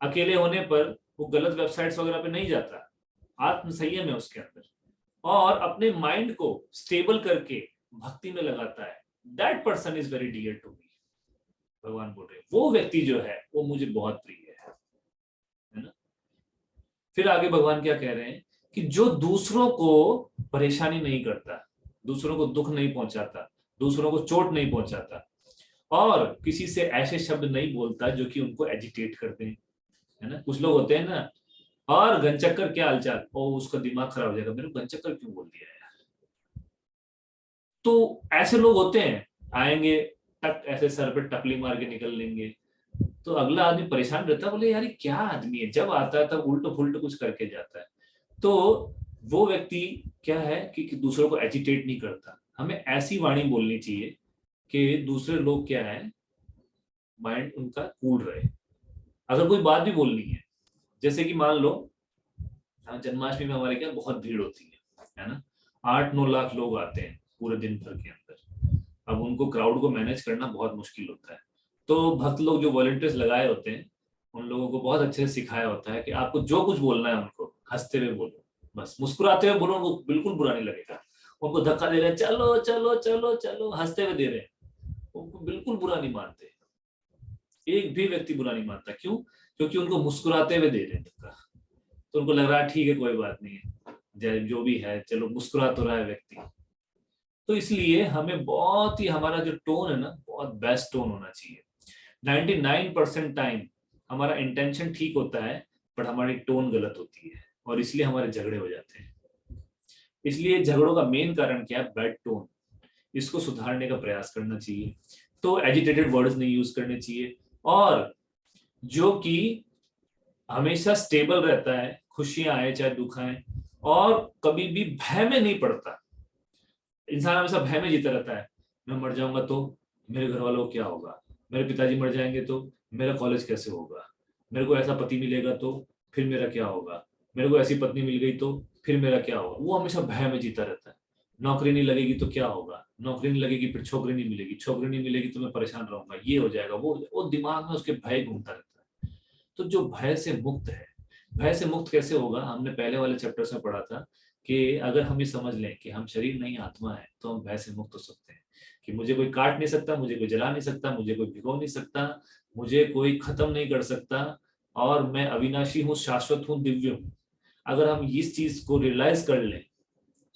अकेले होने पर वो गलत वेबसाइट्स वगैरह पे नहीं जाता, आत्म संयम है उसके अंदर, और अपने माइंड को स्टेबल करके भक्ति में लगाता है, that person is very dear to me. भगवान बोल रहे वो व्यक्ति जो है वो मुझे बहुत प्रिय है ना। फिर आगे भगवान क्या कह रहे हैं कि जो दूसरों को परेशानी नहीं करता, दूसरों को दुख नहीं पहुंचाता, दूसरों को चोट नहीं पहुंचाता, और किसी से ऐसे शब्द नहीं बोलता जो कि उनको एजिटेट करते हैं, है ना। कुछ लोग होते हैं ना, और घनचक्कर क्या हालचाल, ओ उसका दिमाग खराब हो जाएगा, मेरे को घनचक्कर क्यों बोल दिया यार। तो ऐसे लोग होते हैं, आएंगे टक ऐसे सर पे टकली मार के निकल लेंगे, तो अगला आदमी परेशान रहता है, बोले यार ये क्या आदमी है, जब आता है तब उल्टो फुल्टो कुछ करके जाता है। तो वो व्यक्ति क्या है कि दूसरों को एजिटेट नहीं करता। हमें ऐसी वाणी बोलनी चाहिए कि दूसरे लोग क्या है, माइंड उनका कूल रहे। अगर कोई बात भी बोलनी है, जैसे कि मान लो जन्माष्टमी में हमारे क्या बहुत भीड़ होती है ना, 8-9 लाख लोग आते हैं पूरे दिन भर के अंदर। अब उनको क्राउड को मैनेज करना बहुत मुश्किल होता है। तो भक्त लोग जो वॉलंटियर्स लगाए होते हैं, उन लोगों को बहुत अच्छे से सिखाया होता है कि आपको जो कुछ बोलना है उनको हंसते हुए बोलो, बस मुस्कुराते हुए बोलो, उनको बिल्कुल बुरा नहीं लगेगा। उनको धक्का दे रहे हैं, चलो चलो चलो चलो, हंसते हुए दे रहे हैं, उनको बिल्कुल बुरा नहीं मानते। एक भी व्यक्ति बुरा नहीं मानता, क्यों? क्योंकि उनको मुस्कुराते हुए दे रहे हैं धक्का, तो उनको लग रहा है ठीक है कोई बात नहीं है, जो भी है चलो मुस्कुरा तो रहा है व्यक्ति। तो इसलिए हमें बहुत ही, हमारा जो टोन है ना, बहुत बेस्ट टोन होना चाहिए। 99% टाइम हमारा इंटेंशन ठीक होता है, बट हमारी टोन गलत होती है, और इसलिए हमारे झगड़े हो जाते हैं। इसलिए झगड़ों का मेन कारण क्या है? Bad tone. इसको सुधारने का प्रयास करना चाहिए। तो एजिटेटेड वर्ड्स नहीं यूज करने चाहिए, और जो कि हमेशा स्टेबल रहता है, खुशियां आए चाहे दुख आए, और कभी भी भय में नहीं पड़ता। इंसान हमेशा भय में जीता रहता है, मैं मर जाऊंगा तो मेरे घर वालों को क्या होगा, मेरे पिताजी मर जाएंगे तो मेरा कॉलेज कैसे होगा, मेरे को ऐसा पति मिलेगा तो फिर मेरा क्या होगा, मेरे को ऐसी पत्नी मिल गई तो फिर मेरा क्या होगा। वो हमेशा भय में जीता रहता है। नौकरी नहीं लगेगी तो क्या होगा, नौकरी नहीं लगेगी फिर छोकरी नहीं मिलेगी, छोकरी नहीं मिलेगी तो मैं परेशान रहूंगा, ये हो जाएगा, वो दिमाग में उसके भय घूमता रहता है। तो जो भय से मुक्त है, भय से मुक्त कैसे होगा? हमने पहले वाले चैप्टर्स में पढ़ा था कि अगर हम ये समझ लें कि हम शरीर नहीं आत्मा है, तो हम भय से मुक्त हो सकते हैं। कि मुझे कोई काट नहीं सकता, मुझे कोई जला नहीं सकता, मुझे कोई भिगो नहीं सकता, मुझे कोई खत्म नहीं कर सकता, और मैं अविनाशी हूँ, शाश्वत हूँ, दिव्य हूँ। अगर हम इस चीज को रियलाइज कर लें,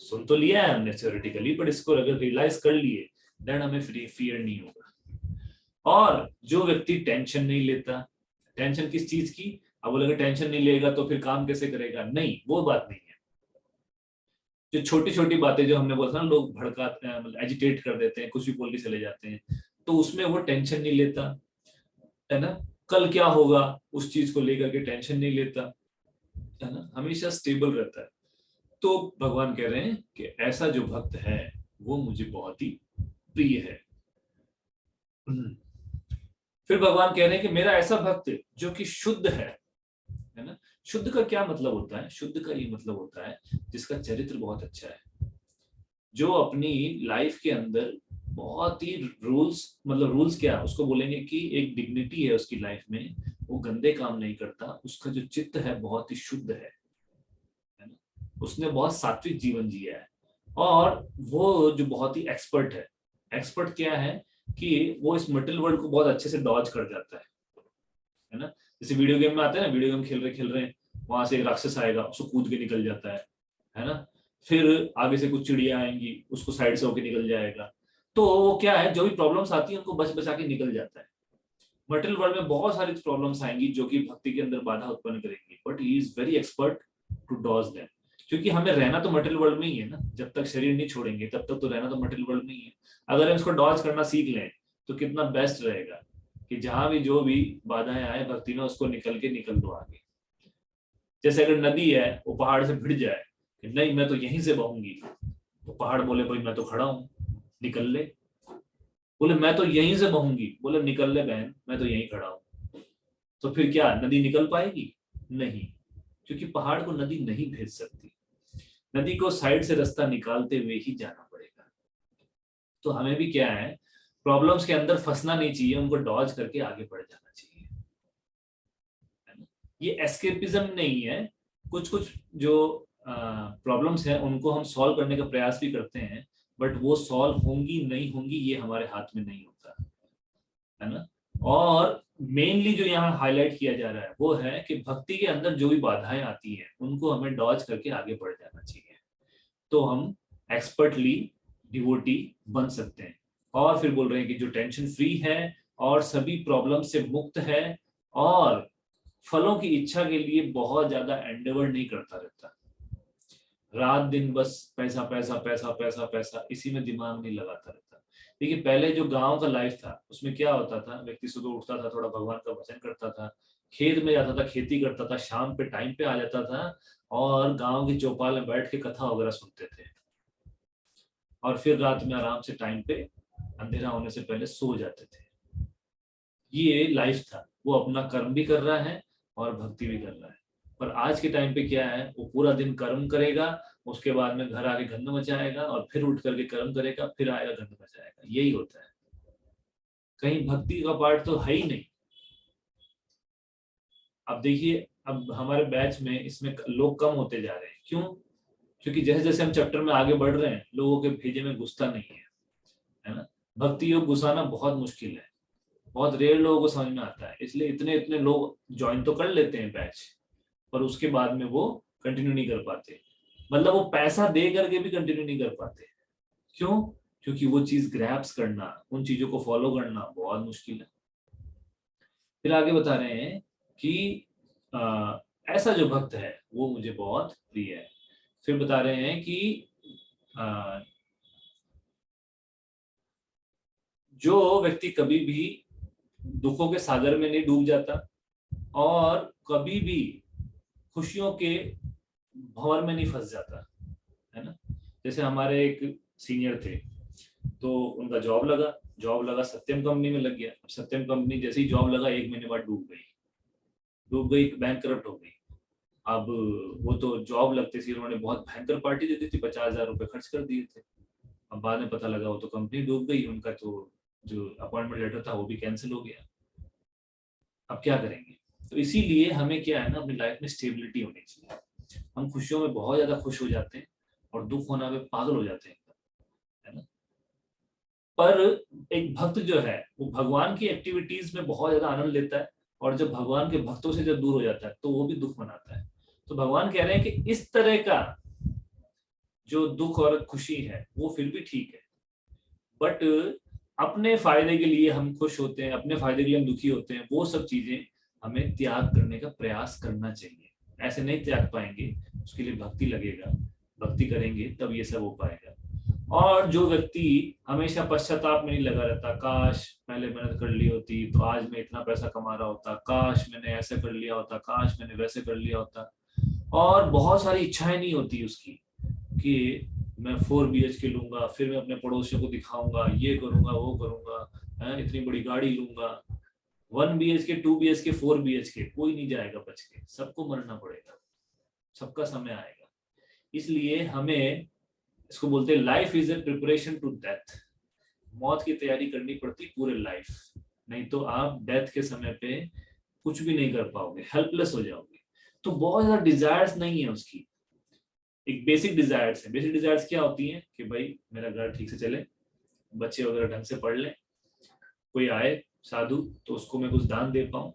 सुन तो लिया है हमने थ्योरेटिकली, पर इसको अगर रियलाइज कर लिए, देन हमें फियर नहीं होगा। और जो व्यक्ति टेंशन नहीं लेता, टेंशन किस चीज की? अब वो लगे टेंशन नहीं लेगा तो फिर काम कैसे करेगा, नहीं, वो बात नहीं है। जो छोटी छोटी बातें जो हमने बोला ना, लोग भड़काते हैं, मतलब एजिटेट कर देते हैं, कुछ भी बोल के चले जाते हैं, तो उसमें वो टेंशन नहीं लेता, है ना। कल क्या होगा उस चीज को लेकर के टेंशन नहीं लेता, है ना, हमेशा स्टेबल रहता है। तो भगवान कह रहे हैं कि ऐसा जो भक्त है वो मुझे बहुत ही प्रिय है। फिर भगवान कह रहे हैं कि मेरा ऐसा भक्त जो कि शुद्ध है ना। शुद्ध का क्या मतलब होता है? शुद्ध का ये मतलब होता है जिसका चरित्र बहुत अच्छा है, जो अपनी लाइफ के अंदर बहुत ही रूल्स, मतलब रूल्स क्या, उसको बोलेंगे कि एक डिग्निटी है उसकी लाइफ में, वो गंदे काम नहीं करता, उसका जो चित्त है बहुत ही शुद्ध है ना, उसने बहुत सात्विक जीवन जिया है। और वो जो बहुत ही एक्सपर्ट एक्सपर्ट क्या है कि वो इस मटेरियल वर्ल्ड को बहुत अच्छे से डॉज कर जाता है ना। जैसे वीडियो गेम में आते हैं ना, वीडियो गेम खेल रहे हैं, वहां से एक राक्षस आएगा, उसको कूद के निकल जाता है ना। फिर आगे से कुछ चिड़िया आएंगी, उसको साइड से होके निकल जाएगा। तो वो क्या है, जो भी प्रॉब्लम्स आती है उनको बच बचा के निकल जाता है। मटेरियल वर्ल्ड में बहुत सारी प्रॉब्लम्स आएंगी जो कि भक्ति के अंदर बाधा उत्पन्न करेंगी, but he is very expert to dodge them. क्योंकि हमें रहना तो मटेरियल वर्ल्ड में ही है ना, जब तक शरीर नहीं छोड़ेंगे तब तक तो रहना तो मटेरियल वर्ल्ड में ही है। अगर हम इसको डॉज करना सीख लें तो कितना बेस्ट रहेगा कि जहां भी जो भी बाधाएं आए भक्ति में, उसको निकल दो आगे। जैसे अगर नदी है, वो पहाड़ से भिड़ जाए कि नहीं मैं तो यहीं से बहूंगी, तो पहाड़ बोले भाई मैं तो खड़ा हूं, निकल ले। बोले मैं तो यहीं से बहूंगी, बोले निकल ले बहन, मैं तो यहीं खड़ा हूं। तो फिर क्या नदी निकल पाएगी? नहीं, क्योंकि पहाड़ को नदी नहीं भेज सकती, नदी को साइड से रास्ता निकालते हुए ही जाना पड़ेगा। तो हमें भी क्या है, प्रॉब्लम्स के अंदर फंसना नहीं चाहिए, उनको डॉज करके आगे बढ़ जाना चाहिए। ये एस्केपिज्म नहीं है। कुछ कुछ जो प्रॉब्लम्स हैं उनको हम सॉल्व करने का प्रयास भी करते हैं, बट वो सॉल्व होंगी नहीं होंगी ये हमारे हाथ में नहीं होता, है ना। और मेनली जो यहाँ हाईलाइट किया जा रहा है वो है कि भक्ति के अंदर जो भी बाधाएं आती हैं उनको हमें डॉज करके आगे बढ़ जाना चाहिए, तो हम एक्सपर्टली डिवोटी बन सकते हैं। और फिर बोल रहे हैं कि जो टेंशन फ्री है और सभी प्रॉब्लम से मुक्त है और फलों की इच्छा के लिए बहुत ज्यादा एंडेवर नहीं करता रहता, रात दिन बस पैसा पैसा पैसा पैसा पैसा इसी में दिमाग नहीं लगाता रहता। देखिए पहले जो गांव का लाइफ था उसमें क्या होता था, व्यक्ति सुबह उठता था, थोड़ा भगवान का भजन करता था, खेत में जाता था, खेती करता था, शाम पे टाइम पे आ जाता था और गांव की चौपाल में बैठ के कथा वगैरह सुनते थे और फिर रात में आराम से टाइम पे अंधेरा होने से पहले सो जाते थे। ये लाइफ था। वो अपना कर्म भी कर रहा है और भक्ति भी कर रहा है। पर आज के टाइम पे क्या है, वो पूरा दिन कर्म करेगा, उसके बाद में घर आके गंद मचाएगा और फिर उठ करके कर्म करेगा, फिर आएगा गंद मचाएगा। यही होता है, कहीं भक्ति का पार्ट तो है ही नहीं। अब देखिए अब हमारे बैच में इसमें लोग कम होते जा रहे हैं। क्यों? क्योंकि जैसे जैसे हम चैप्टर में आगे बढ़ रहे हैं लोगों के भेजे में घुसता नहीं है ना। भक्ति योग घुसाना बहुत मुश्किल है, बहुत रेयर लोगों को समझ में आता है, इसलिए इतने इतने लोग ज्वाइन तो कर लेते हैं बैच, पर उसके बाद में वो कंटिन्यू नहीं कर पाते। मतलब वो पैसा दे करके भी कंटिन्यू नहीं कर पाते। क्यों? क्योंकि वो चीज ग्रैब्स करना, उन चीजों को फॉलो करना बहुत मुश्किल है। फिर आगे बता रहे हैं कि ऐसा जो भक्त है वो मुझे बहुत प्रिय है। फिर बता रहे हैं कि जो व्यक्ति कभी भी दुखों के सागर में नहीं डूब जाता और कभी भी खुशियों के भंवर में नहीं फंस जाता, है ना। जैसे हमारे एक सीनियर थे, तो उनका जॉब लगा सत्यम कंपनी में लग गया। सत्यम कंपनी जैसे ही जॉब लगा 1 महीने बाद डूब गई, बैंक करप्ट हो गई। अब वो तो जॉब लगते थे, उन्होंने बहुत भयंकर पार्टी दे दी थी, 50,000 रुपए खर्च कर दिए थे। अब बाद में पता लगा वो तो कंपनी डूब गई, उनका तो जो अपॉइंटमेंट लेटर था वो भी कैंसिल हो गया। अब क्या करेंगे? तो इसीलिए हमें क्या है ना, अपनी लाइफ में स्टेबिलिटी होनी चाहिए। हम खुशियों में बहुत ज्यादा खुश हो जाते हैं और दुख होना में पागल हो जाते हैं, है ना। पर एक भक्त जो है वो भगवान की एक्टिविटीज में बहुत ज्यादा आनंद लेता है और जब भगवान के भक्तों से जब दूर हो जाता है तो वो भी दुख मनाता है। तो भगवान कह रहे हैं कि इस तरह का जो दुख और खुशी है वो फिर भी ठीक है, बट अपने फायदे के लिए हम खुश होते हैं, अपने फायदे के लिए हम दुखी होते हैं, वो सब चीजें हमें त्याग करने का प्रयास करना चाहिए। ऐसे नहीं त्याग पाएंगे, उसके लिए भक्ति लगेगा, भक्ति करेंगे तब ये सब हो पाएगा। और जो व्यक्ति हमेशा पश्चाताप में नहीं लगा रहता, काश पहले मेहनत कर ली होती तो आज मैं इतना पैसा कमा रहा होता, काश मैंने ऐसे कर लिया होता, काश मैंने वैसे कर लिया होता, और बहुत सारी इच्छाएं नहीं होती उसकी कि मैं 4 BHK लूंगा, फिर मैं अपने पड़ोसियों को दिखाऊंगा, ये करूंगा वो करूंगा, इतनी बड़ी गाड़ी लूंगा। 1 BHK 2 BHK 4 BHK कोई नहीं जाएगा बच के, सबको मरना पड़ेगा, सबका समय आएगा। इसलिए हमें इसको बोलते हैं life is a preparation to death. मौत की तैयारी करनी पड़ती पूरे लाइफ, नहीं तो आप डेथ के समय पे कुछ भी नहीं कर पाओगे, हेल्पलेस हो जाओगे। तो बहुत ज्यादा डिजायर्स नहीं है उसकी, एक बेसिक डिजायर्स है। बेसिक डिजायर्स क्या होती हैं कि भाई मेरा घर ठीक से चले, बच्चे वगैरह ढंग से पढ़ लें, कोई आए साधु तो उसको मैं कुछ दान दे पाऊं,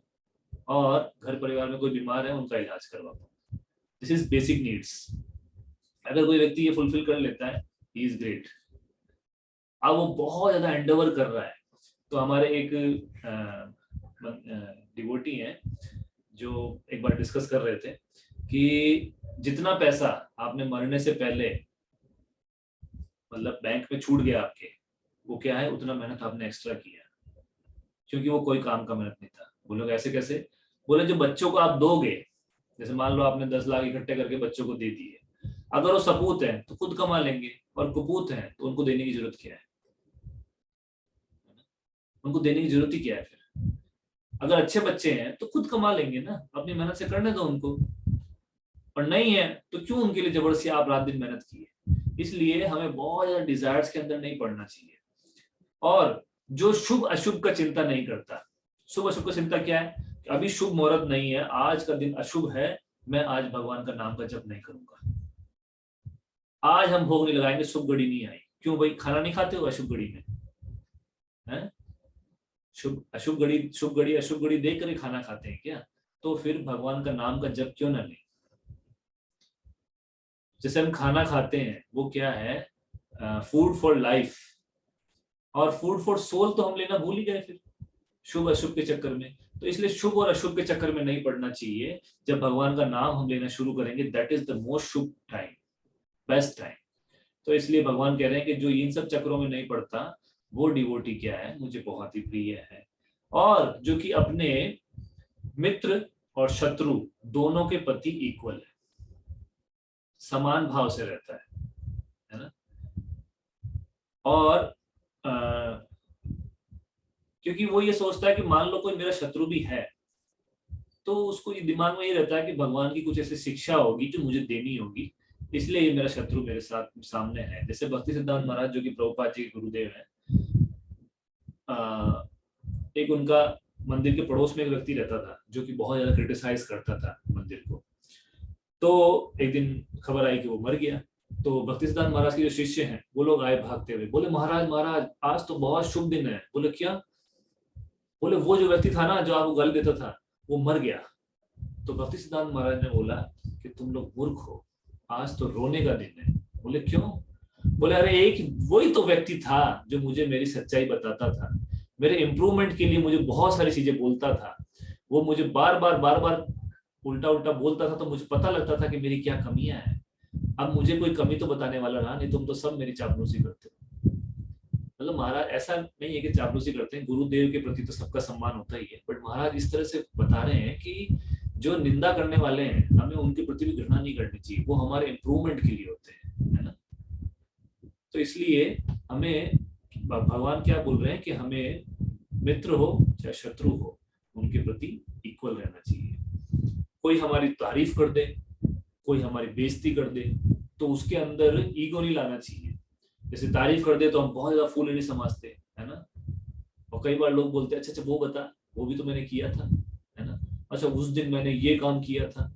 और घर परिवार में कोई बीमार है उनका इलाज करवा पाऊं। This is basic needs. अगर कोई व्यक्ति ये फुलफिल कर लेता है, ही इज ग्रेट। अब वो बहुत ज्यादा एंडेवर कर रहा है। तो हमारे एक डिवोटी हैं जो एक बार डिस्कस कर रहे थे कि जितना पैसा आपने मरने से पहले मतलब बैंक में छूट गया आपके, वो क्या है, उतना मेहनत आपने एक्स्ट्रा किया, क्योंकि वो कोई काम का मेहनत नहीं था। बोलोगे ऐसे कैसे? बोले जो बच्चों को आप दोगे, जैसे मान लो आपने 10 लाख इकट्ठे करके बच्चों को दे दिए, अगर वो सपूत है तो खुद कमा लेंगे, और कुपूत है तो उनको देने की जरूरत क्या है? उनको देने की जरूरत ही क्या है? फिर अगर अच्छे बच्चे हैं तो खुद कमा लेंगे ना, अपनी मेहनत से करने दो उनको। और नहीं है तो क्यों उनके लिए जबरदस्ती आप रात दिन मेहनत किए? इसलिए हमें बहुत ज्यादा डिजायर्स के अंदर नहीं पड़ना चाहिए। और जो शुभ अशुभ का चिंता नहीं करता, शुभ अशुभ का चिंता क्या है, अभी शुभ मुहूर्त नहीं है, आज का दिन अशुभ है, मैं आज भगवान का नाम का जप नहीं करूंगा, आज हम भोग नहीं लगाएंगे, शुभ घड़ी नहीं आई। क्यों भाई, खाना नहीं खाते हो अशुभ घड़ी में? है शुभ अशुभ घड़ी अशुभ घड़ी देख कर खाना खाते हैं क्या? तो फिर भगवान का नाम का जप क्यों ना लें? जैसे हम खाना खाते हैं वो क्या है, फूड फॉर लाइफ, और फूड फॉर सोल तो हम लेना भूल ही गए फिर शुभ अशुभ के चक्कर में। तो इसलिए शुभ और अशुभ के चक्कर में नहीं पड़ना चाहिए। जब भगवान का नाम हम लेना शुरू करेंगे, that is the most Shubh time, best time. तो इसलिए भगवान कह रहे हैं कि जो इन सब चक्रों में नहीं पड़ता वो डिवोटी क्या है, मुझे बहुत ही प्रिय है, और जो कि अपने मित्र और शत्रु दोनों के प्रति इक्वल है, समान भाव से रहता है ना। और क्योंकि वो ये सोचता है कि मान लो कोई मेरा शत्रु भी है, तो उसको ये दिमाग में ये रहता है कि भगवान की कुछ ऐसी शिक्षा होगी जो मुझे देनी होगी, इसलिए ये मेरा शत्रु मेरे साथ सामने है। जैसे भक्ति सिद्धांत महाराज जो कि प्रभुपाद जी के गुरुदेव हैं, एक उनका मंदिर के पड़ोस में एक व्यक्ति रहता था जो कि बहुत ज्यादा क्रिटिसाइज करता था मंदिर को। तो एक दिन खबर आई कि वो मर गया। तो भक्ति सिद्धांत महाराज के जो शिष्य हैं वो लोग आए भागते हुए, बोले महाराज महाराज आज तो बहुत शुभ दिन है। बोले क्या? बोले वो जो व्यक्ति था ना जो आपको गाली देता था वो मर गया। तो भक्ति सिद्धांत महाराज ने बोला कि तुम लोग मूर्ख हो, आज तो रोने का दिन है। बोले क्यों? बोले अरे एक वही तो व्यक्ति था जो मुझे मेरी सच्चाई बताता था, मेरे इम्प्रूवमेंट के लिए मुझे बहुत सारी चीजें बोलता था, वो मुझे बार बार उल्टा उल्टा बोलता था, तो मुझे पता लगता था कि मेरी क्या कमियां हैं। अब मुझे कोई कमी तो बताने वाला रहा नहीं, तुम तो सब मेरी चापलूसी करते हो। मतलब महाराज ऐसा नहीं है कि चापलूसी करते हैं, गुरुदेव के प्रति तो सबका सम्मान होता ही है, बट महाराज इस तरह से बता रहे हैं कि जो निंदा करने वाले हैं हमें उनके प्रति भी घृणा नहीं करनी चाहिए, वो हमारे इम्प्रूवमेंट के लिए होते हैं, है ना। तो इसलिए हमें भगवान क्या बोल रहे हैं कि हमें मित्र हो चाहे शत्रु हो उनके प्रति इक्वल रहना चाहिए। कोई हमारी तारीफ कर दे, कोई हमारी बेइज्जती कर दे, तो उसके अंदर ईगो नहीं लाना चाहिए। जैसे तारीफ कर दे तो हम बहुत ज्यादा फूल नहीं समझते, है ना। और कई बार लोग बोलते हैं अच्छा वो बता, वो भी तो मैंने किया था, है ना। अच्छा उस दिन मैंने ये काम किया था।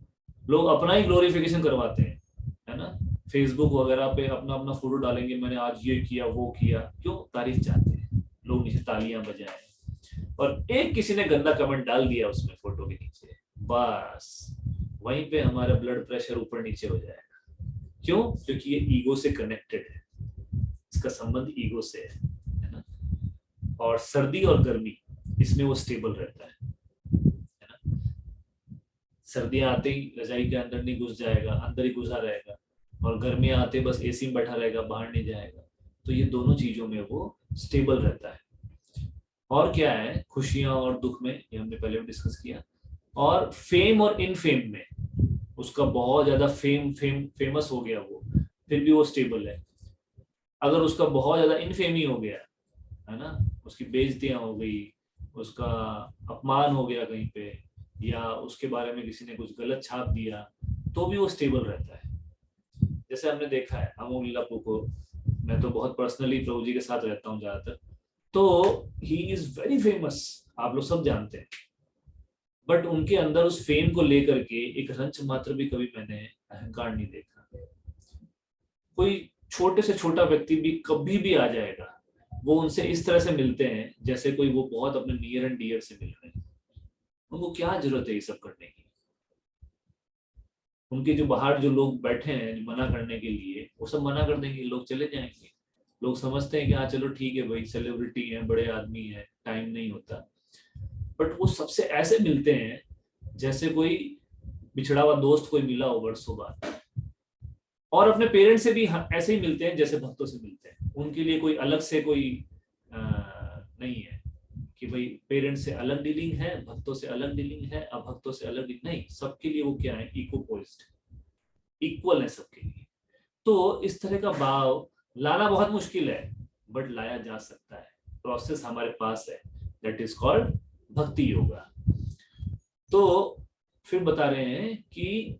लोग अपना ही ग्लोरिफिकेशन करवाते हैं, है ना। फेसबुक वगैरह पे अपना अपना फोटो डालेंगे, मैंने आज ये किया वो किया, क्यों? तारीफ चाहते हैं लोग, नीचे तालियां बजाएं। और एक किसी ने गंदा कमेंट डाल दिया उसमें फोटो के नीचे, बस वहीं पे हमारा ब्लड प्रेशर ऊपर नीचे हो जाएगा। क्यों? क्योंकि ये ईगो से कनेक्टेड है, इसका संबंध ईगो से है ना। और सर्दी और गर्मी इसमें वो स्टेबल रहता है ना। सर्दियां आते ही रजाई के अंदर नहीं घुस जाएगा, अंदर ही घुसा रहेगा, और गर्मियां आते बस एसी में बैठा रहेगा, बाहर नहीं जाएगा। तो ये दोनों चीजों में वो स्टेबल रहता है। और क्या है, खुशियां और दुख में, ये हमने पहले भी डिस्कस किया। और फेम और इनफेम में उसका बहुत ज्यादा फेमस हो गया वो, फिर भी वो स्टेबल है। अगर उसका बहुत ज्यादा इनफेमी हो गया, है ना, उसकी बेइज्जतियां हो गई, उसका अपमान हो गया कहीं पे, या उसके बारे में किसी ने कुछ गलत छाप दिया, तो भी वो स्टेबल रहता है। जैसे हमने देखा है अमोल लीलापू को, मैं तो बहुत पर्सनली प्रभु जी के साथ रहता हूँ ज्यादातर, तो ही इज वेरी फेमस, आप लोग सब जानते हैं। बट उनके अंदर उस फेम को लेकर के एक रंच मात्र भी कभी मैंने अहंकार नहीं देखा। कोई छोटे से छोटा व्यक्ति भी कभी भी आ जाएगा, वो उनसे इस तरह से मिलते हैं जैसे कोई वो बहुत अपने नियर एंड डियर से मिल रहे हैं। उनको क्या जरूरत है ये सब करने की? उनके जो बाहर जो लोग बैठे हैं जो मना करने के लिए, वो सब मना कर देंगे, लोग चले जाएंगे। लोग समझते हैं कि हाँ चलो ठीक है भाई, सेलिब्रिटी है, बड़े आदमी है, टाइम नहीं होता। बट वो सबसे ऐसे मिलते हैं जैसे कोई बिछड़ा हुआ दोस्त कोई मिला हो वर्षों बाद। और अपने पेरेंट्स से भी ऐसे ही मिलते हैं जैसे भक्तों से मिलते हैं। उनके लिए कोई अलग से कोई नहीं है कि भाई पेरेंट्स से अलग डीलिंग है, भक्तों से अलग डीलिंग है, अभक्तों से अलग डीलिंग नहीं, सबके लिए वो क्या है, इक्वपोइज्ड, इक्वल है सबके लिए। तो इस तरह का भाव लाना बहुत मुश्किल है, बट लाया जा सकता है, प्रोसेस हमारे पास है, दैट इज कॉल्ड भक्ति योगा। तो फिर बता रहे हैं कि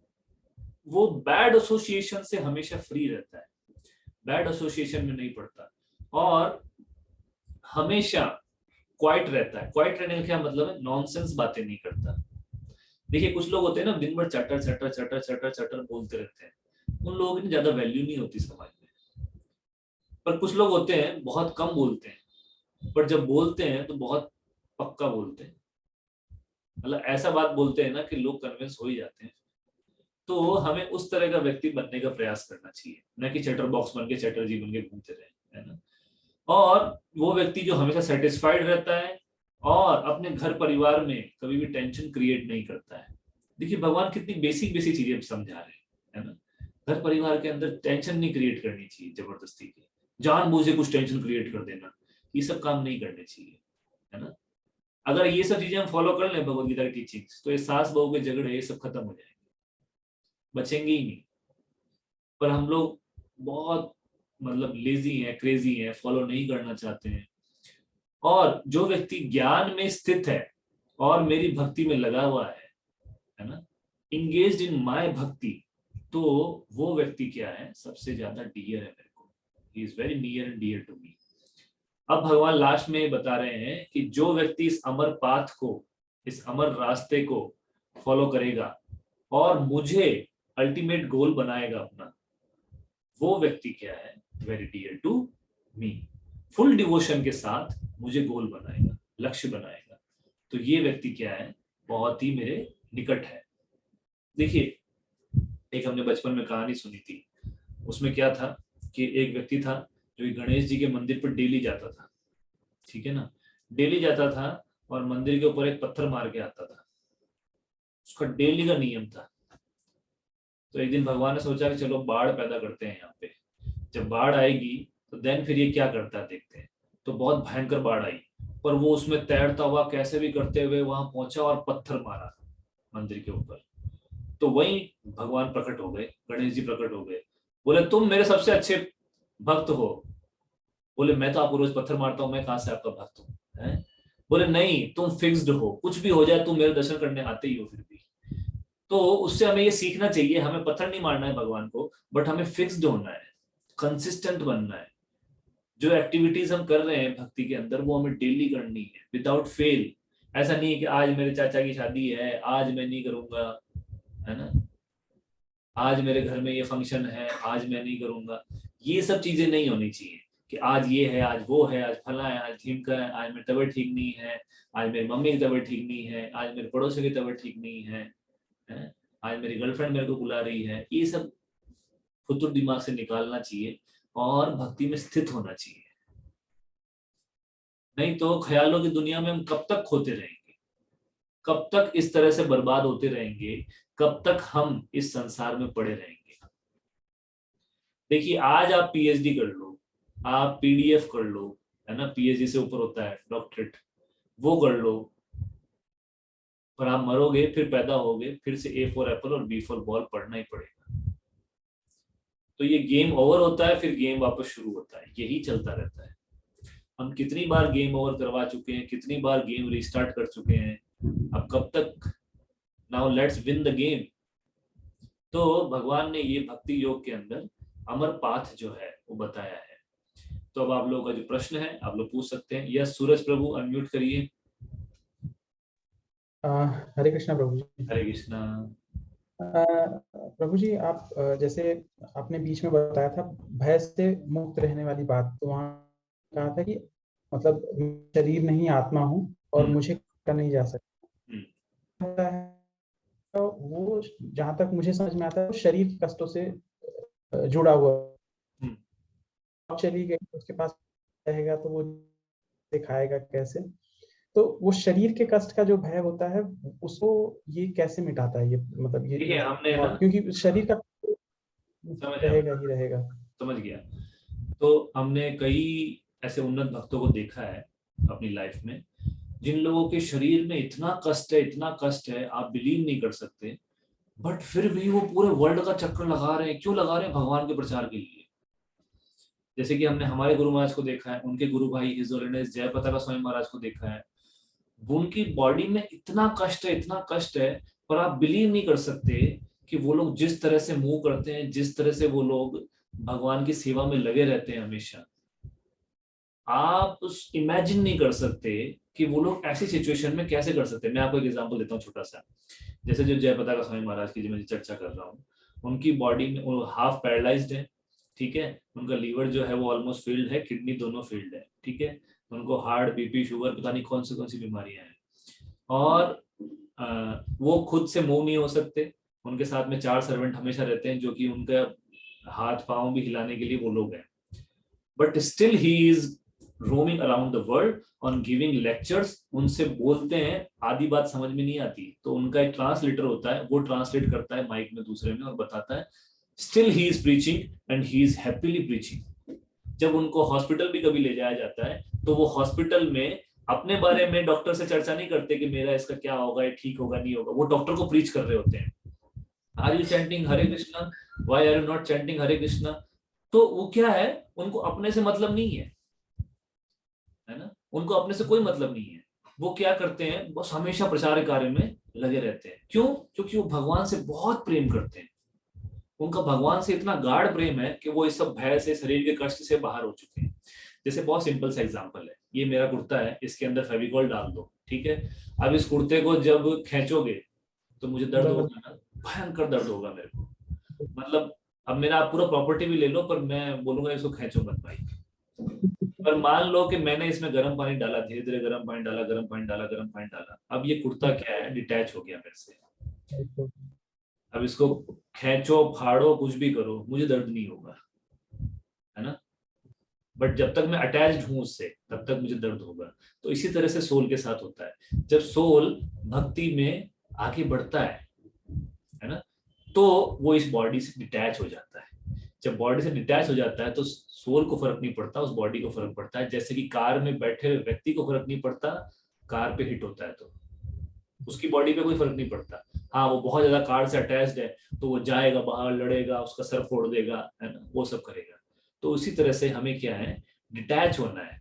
वो बैड एसोसिएशन से हमेशा फ्री रहता है, बैड एसोसिएशन में नहीं पड़ता, और हमेशा क्वाइट रहता है। क्वाइट रहने का क्या मतलब है? नॉनसेंस बातें नहीं करता। देखिए कुछ लोग होते हैं ना, दिन भर चटर चटर चटर चटर चटर बोलते रहते हैं, उन लोगों की ज्यादा वैल्यू नहीं होती समाज में। पर कुछ लोग होते हैं बहुत कम बोलते हैं, पर जब बोलते हैं तो बहुत पक्का बोलते हैं, मतलब ऐसा बात बोलते हैं ना कि लोग कन्विंस हो ही जाते हैं। तो हमें उस तरह का व्यक्ति बनने का प्रयास करना चाहिए, न कि चटर बॉक्स बन के चटर्जी बन के घूमते रहे, है ना। और वो व्यक्ति जो हमेशा सेटिस्फाइड रहता है और अपने घर परिवार में कभी भी टेंशन क्रिएट नहीं करता है। देखिए भगवान कितनी बेसिक बेसिक चीजें समझा रहे हैं, है ना। घर परिवार के अंदर टेंशन नहीं क्रिएट करनी चाहिए जबरदस्ती की, जानबूझ कुछ टेंशन क्रिएट कर देना, ये सब काम नहीं करने चाहिए, है ना। अगर ये सब चीजें हम फॉलो कर लें भगवद गीता की टीचिंग्स, तो ये सास बहू के झगड़े ये सब खत्म हो जाएंगे, बचेंगे ही नहीं। पर हम लोग बहुत मतलब लेजी हैं, क्रेजी हैं, फॉलो नहीं करना चाहते हैं। और जो व्यक्ति ज्ञान में स्थित है और मेरी भक्ति में लगा हुआ है ना, इंगेज्ड इन माय भक्ति, तो वो व्यक्ति क्या है, सबसे ज्यादा डियर है मेरे को, he is very near and dear to me. अब भगवान लास्ट में बता रहे हैं कि जो व्यक्ति इस अमर पाथ को, इस अमर रास्ते को फॉलो करेगा और मुझे अल्टीमेट गोल बनाएगा अपना, वो व्यक्ति क्या है, very dear to me, full devotion के साथ मुझे गोल बनाएगा, लक्ष्य बनाएगा, तो ये व्यक्ति क्या है, बहुत ही मेरे निकट है। देखिए एक हमने बचपन में कहानी सुनी थी, उसमें क्या था कि एक व्यक्ति था जो गणेश जी के मंदिर पर डेली जाता था, ठीक है ना, डेली जाता था और मंदिर के ऊपर एक पत्थर मार के आता था, उसका डेली का नियम था। तो एक दिन भगवान ने सोचा कि चलो बाढ़ पैदा करते हैं यहाँ पे, जब बाढ़ आएगी तो देन फिर ये क्या करता है देखते हैं। तो बहुत भयंकर बाढ़ आई, पर वो उसमें तैरता हुआ कैसे भी करते हुए वहां पहुंचा और पत्थर मारा मंदिर के ऊपर। तो वही भगवान प्रकट हो गए, गणेश जी प्रकट हो गए, बोले तुम मेरे सबसे अच्छे भक्त हो। बोले मैं तो आपको रोज पत्थर मारता हूँ, मैं कहाँ से आपका भक्त हूँ, है? बोले नहीं, तुम फिक्स्ड हो, कुछ भी हो जाए तुम मेरे दर्शन करने आते ही हो फिर भी। तो उससे हमें ये सीखना चाहिए, हमें पत्थर नहीं मारना है भगवान को, बट हमें फिक्स्ड होना है, कंसिस्टेंट बनना है। जो एक्टिविटीज हम कर रहे हैं भक्ति के अंदर वो हमें डेली करनी है विदाउट फेल। ऐसा नहीं है कि आज मेरे चाचा की शादी है आज मैं नहीं करूंगा, है ना, आज मेरे घर में ये फंक्शन है आज मैं नहीं करूंगा। ये सब चीजें नहीं होनी चाहिए कि आज ये है आज वो है आज फला है आज ढीमका है, आज मेरी तबीयत ठीक नहीं है, आज मेरी मम्मी की तबीयत ठीक नहीं है, आज मेरे पड़ोसियों की तबीयत ठीक नहीं है? आज मेरी गर्लफ्रेंड मेरे को बुला रही है। ये सब फुतुर दिमाग से निकालना चाहिए और भक्ति में स्थित होना चाहिए। नहीं तो ख्यालों की दुनिया में हम कब तक खोते रहेंगे, कब तक इस तरह से बर्बाद होते रहेंगे, कब तक हम इस संसार में पड़े रहेंगे। देखिए आज आप पीएचडी कर लो, आप पीडीएफ कर लो, है ना, पीएचडी से ऊपर होता है डॉक्टरेट, वो कर लो, पर आप मरोगे फिर पैदा होगे फिर से ए फॉर एप्पल और बी फॉर बॉल पढ़ना ही पड़ेगा। तो ये गेम ओवर होता है फिर गेम वापस शुरू होता है, यही चलता रहता है। हम कितनी बार गेम ओवर करवा चुके हैं, कितनी बार गेम रिस्टार्ट कर चुके हैं, अब कब तक, now let's win the game. तो भगवान ने ये भक्ति योग के अंदर अमर पाथ जो है वो बताया है। तो अब आप लोगों का जो प्रश्न है आप लोग पूछ सकते हैं। यस सूरज प्रभु अनम्यूट करिए। हरे कृष्णा प्रभु जी। हरे कृष्णा। प्रभु जी आप जैसे आपने बीच में बताया था भय से मुक्त रहने वाली बात, तो वहाँ कहा था कि मतलब शरीर नहीं आत्मा हूँ और मुझे कर नहीं जा सकता है। तो वो जहाँ तक मुझे समझ में आता है वो शरीर कष्टों से जुड़ा हुआ, चली गई उसके पास रहेगा तो वो दिखाएगा कैसे, तो वो शरीर के कष्ट का जो भय होता है उसको ये कैसे मिटाता है, ये मतलब ये हमने क्योंकि शरीर का रहेगा ही रहेगा। समझ गया। तो हमने कई ऐसे उन्नत भक्तों को देखा है अपनी लाइफ में जिन लोगों के शरीर में इतना कष्ट है, इतना कष्ट है आप बिलीव नहीं कर सकते, बट फिर भी वो पूरे वर्ल्ड का चक्कर लगा रहे हैं। क्यों लगा रहे हैं? भगवान के प्रचार के लिए। जैसे कि हमने हमारे गुरु महाराज को देखा है, उनके गुरु भाई हिज होलीनेस जय पताका स्वामी महाराज को देखा है, उनकी बॉडी में इतना कष्ट है, इतना कष्ट है, पर आप बिलीव नहीं कर सकते कि वो लोग जिस तरह से मूव करते हैं, जिस तरह से वो लोग भगवान की सेवा में लगे रहते हैं हमेशा, आप उस इमेजिन नहीं कर सकते कि वो लोग ऐसी सिचुएशन में कैसे कर सकते हैं। मैं आपको एक एग्जांपल देता हूँ छोटा सा। जैसे जो जय पताका स्वामी महाराज की जो मैं चर्चा कर रहा हूँ, उनकी बॉडी में वो हाफ पैरालाइज्ड है, ठीक है, उनका लीवर जो है वो ऑलमोस्ट फील्ड है, किडनी दोनों फील्ड है, ठीक है, उनको हार्ट बीपी शुगर पता नहीं कौन सी बीमारियां हैं, और वो खुद से मूव नहीं हो सकते। उनके साथ में 4 सर्वेंट हमेशा रहते हैं जो कि उनका हाथ पांव भी हिलाने के लिए वो लोग हैं, but still he is roaming around the world on giving lectures. उनसे बोलते हैं, आधी बात समझ में नहीं आती तो उनका एक ट्रांसलेटर होता है, वो ट्रांसलेट करता है माइक में दूसरे में और बताता है। Still he is preaching and he is happily preaching. जब उनको हॉस्पिटल भी कभी ले जाया जाता है तो वो हॉस्पिटल में अपने बारे में डॉक्टर से चर्चा नहीं करते कि मेरा इसका क्या होगा, ये ठीक होगा नहीं होगा, वो डॉक्टर को प्रीच कर रहे होते हैं। Are you chanting Hare Krishna, why are you not chanting Hare Krishna? तो वो क्या है, उनको अपने से मतलब नहीं है ना, उनको अपने से कोई मतलब नहीं है। वो क्या करते हैं, बस हमेशा प्रचार कार्य में लगे रहते हैं। क्यों? क्योंकि वो भगवान से बहुत प्रेम करते हैं। उनका भगवान से इतना गाढ़ प्रेम है कि वो इस सब भय से, शरीर के कष्ट से बाहर हो चुके हैं। जैसे बहुत सिंपल सा एग्जांपल है, ये मेरा कुर्ता है, इसके अंदर फेविकॉल डाल दो, ठीक है। अब इस कुर्ते को जब खींचोगे तो मुझे दर्द होगा ना, भयंकर दर्द होगा मेरे को। मतलब अब मेरा आप पूरा प्रॉपर्टी भी ले लो पर मैं बोलूंगा इसको खींचो मत भाई। पर मान लो कि मैंने इसमें गर्म पानी डाला, धीरे धीरे गर्म पानी डाला, गर्म पानी डाला, गर्म पानी डाला, अब ये कुर्ता क्या है, डिटैच हो गया मेरे से। अब इसको खींचो, फाड़ो, कुछ भी करो, मुझे दर्द नहीं होगा, है ना। बट जब तक मैं अटैच्ड हूं उससे तब तक मुझे दर्द होगा। तो इसी तरह से सोल के साथ होता है। जब सोल भक्ति में आगे बढ़ता है ना, तो वो इस बॉडी से डिटैच हो जाता है। जब बॉडी से डिटैच हो जाता है तो सोल को फर्क नहीं पड़ता, उस बॉडी को फर्क पड़ता है। जैसे कि कार में बैठे हुए व्यक्ति को फर्क नहीं पड़ता, कार पे हिट होता है तो उसकी बॉडी पे कोई फर्क नहीं पड़ता। हाँ, वो बहुत ज्यादा कार से अटैच्ड है तो वो जाएगा बाहर, लड़ेगा, उसका सर फोड़ देगा, है ना, वो सब करेगा। तो उसी तरह से हमें क्या है, डिटैच होना है।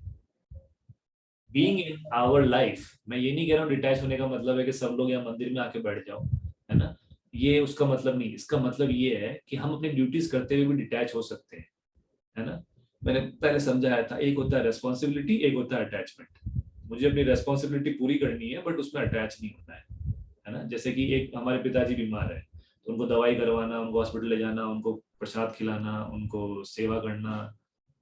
बीइंग इन आवर लाइफ, मैं ये नहीं कह रहा हूँ डिटैच होने का मतलब है कि सब लोग यहाँ मंदिर में आके बैठ जाओ, है ना, ये उसका मतलब नहीं। इसका मतलब ये है कि हम अपनी ड्यूटीज करते हुए भी डिटैच हो सकते हैं, है ना। मैंने पहले समझाया था, एक होता है रेस्पॉन्सिबिलिटी, एक होता है अटैचमेंट। मुझे अपनी रेस्पॉन्सिबिलिटी पूरी करनी है बट उसमें अटैच नहीं होना है ना। जैसे कि एक हमारे पिताजी बीमार है तो उनको दवाई करवाना, उनको हॉस्पिटल ले जाना, उनको प्रसाद खिलाना, उनको सेवा करना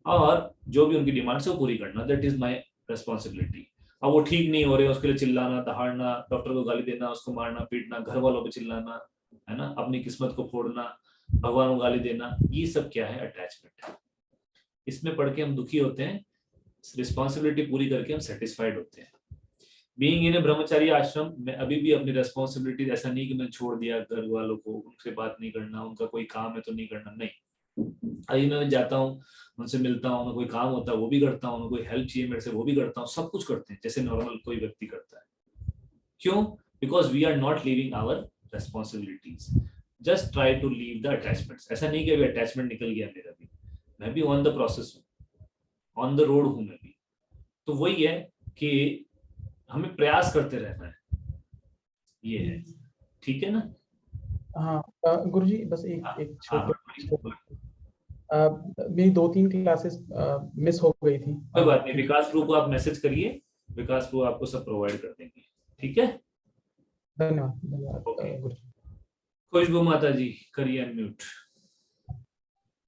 और जो भी उनकी डिमांड है वो पूरी करना, दैट इज माई रेस्पॉन्सिबिलिटी। अब वो ठीक नहीं हो रहे, उसके लिए चिल्लाना, दहाड़ना, डॉक्टर को गाली देना, उसको मारना पीटना, घर वालों पे चिल्लाना, है ना, अपनी किस्मत को फोड़ना, भगवान को गाली देना, ये सब क्या है, अटैचमेंट। इसमें पढ़ के हम दुखी होते हैं, रिस्पॉन्सिबिलिटी पूरी करके हम सेटिस्फाइड होते हैं। बीइंग इन ए ब्रह्मचारी आश्रम में अभी भी अपनी रेस्पॉन्सिबिलिटी, ऐसा नहीं कि मैंने छोड़ दिया घर वालों को, उनसे बात नहीं करना, उनका कोई काम है तो नहीं करना, नहीं। अभी मैं जाता हूँ, उनसे मिलता हूँ, उन्हें कोई काम होता है वो भी करता हूँ, कोई हेल्प चाहिए मेरे से वो भी करता हूँ, सब कुछ करते हैं जैसे नॉर्मल कोई व्यक्ति करता है। क्यों? Because we are not leaving our responsibilities, just try to leave the attachments. ऐसा नहीं कि अभी अटैचमेंट निकल गया मेरा भी, मैं भी ऑन द प्रोसेस हूँ, ऑन द रोड हूँ मैं भी। तो वही है कि हमें प्रयास करते रहना है, ये है, ठीक है ना। हाँ गुरुजी, बस एक छोटे कोई मेरी 2-3 क्लासेस मिस हो गई थी। बात नहीं, विकास प्रभु को आप मैसेज करिए, विकास प्रभु आपको सब प्रोवाइड कर देंगे, ठीक है। धन्यवाद धन्यवाद गुरुजी। खुशबू माता जी करिए अनम्यूट।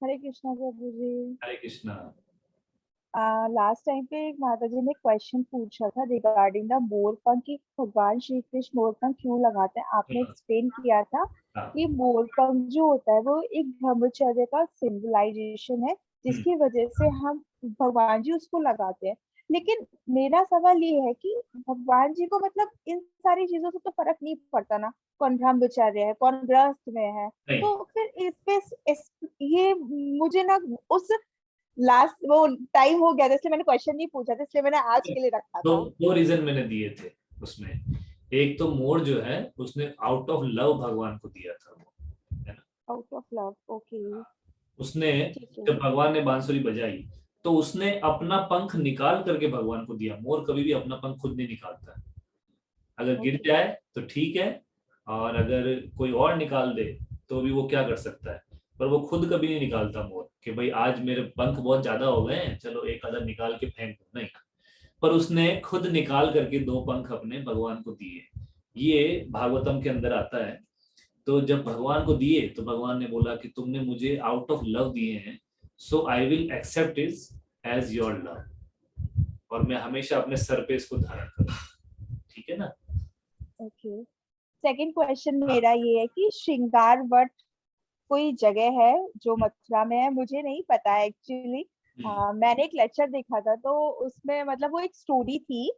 हरे कृष्णा प्रभु जी। हरे कृष्णा। लास्ट टाइम पे एक माता जी ने क्वेश्चन पूछा था रिगार्डिंग द मोरपंख की भगवान श्री कृष्ण मोरपंख क्यों लगाते हैं। आपने एक्सप्लेन किया था कि मोरपंख जो होता है वो एक ब्रह्मचर्य का सिंबलाइजेशन है जिसकी वजह से हम भगवान जी उसको लगाते हैं। लेकिन मेरा सवाल ये है कि भगवान जी को मतलब इन सारी चीजों से तो फर्क नहीं पड़ता ना, कौन ब्रह्मचर्य है कौन गृहस्थ में है। तो फिर ये मुझे ना उस लास्ट वो टाइम हो गया था इसलिए मैंने क्वेश्चन नहीं पूछा था, इसलिए मैंने आज के लिए रखा था। दो रीजन मैंने दिए थे उसमें। एक तो मोर जो है उसने आउट ऑफ लव भगवान को दिया था, वो है ना, आउट ऑफ लव। ओके। उसने जब भगवान ने बांसुरी बजाई तो उसने अपना पंख निकाल करके भगवान को दिया। मोर कभी भी अपना पंख खुद नहीं निकालता, अगर गिर जाए तो ठीक है, और अगर कोई और निकाल दे तो भी वो क्या कर सकता है, पर वो खुद कभी नहीं निकालता मोर कि भाई आज मेरे पंख बहुत ज्यादा हो गए हैं चलो एक आधा निकाल के फेंक दो, नहीं। पर उसने खुद निकाल करके 2 पंख अपने भगवान को दिए। ये भागवतम के अंदर आता है। तो जब भगवान को दिए तो भगवान ने बोला कि तुमने मुझे आउट ऑफ लव दिए हैं, so I will accept is as your love, और मैं हमेशा अपने सर पे इसको धारण करूंगा, ठीक है ना। ओके। सेकंड क्वेश्चन मेरा ये है कि श्रृंगार वट कोई जगह है जो मथुरा में है, मुझे नहीं पता है एक्चुअली, मैंने एक लेक्चर देखा था, तो उसमें मतलब वो एक स्टोरी थी।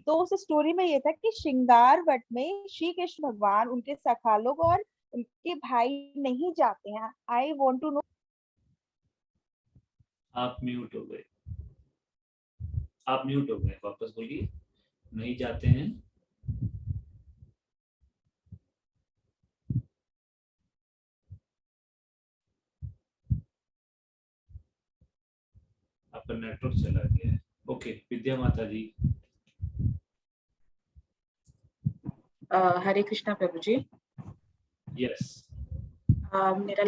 तो उस स्टोरी में ये था कि श्रृंगार वट में श्री कृष्ण भगवान, उनके सखा लोग और उनके भाई नहीं जाते हैं। I want to know. आप म्यूट हो गए, आप म्यूट हो गए, वापस बोलिए। नहीं जाते हैं। आपका नेटवर्क चला गया है। ओके, विद्या माता जी। हरे कृष्णा प्रभु जी। यस। मेरा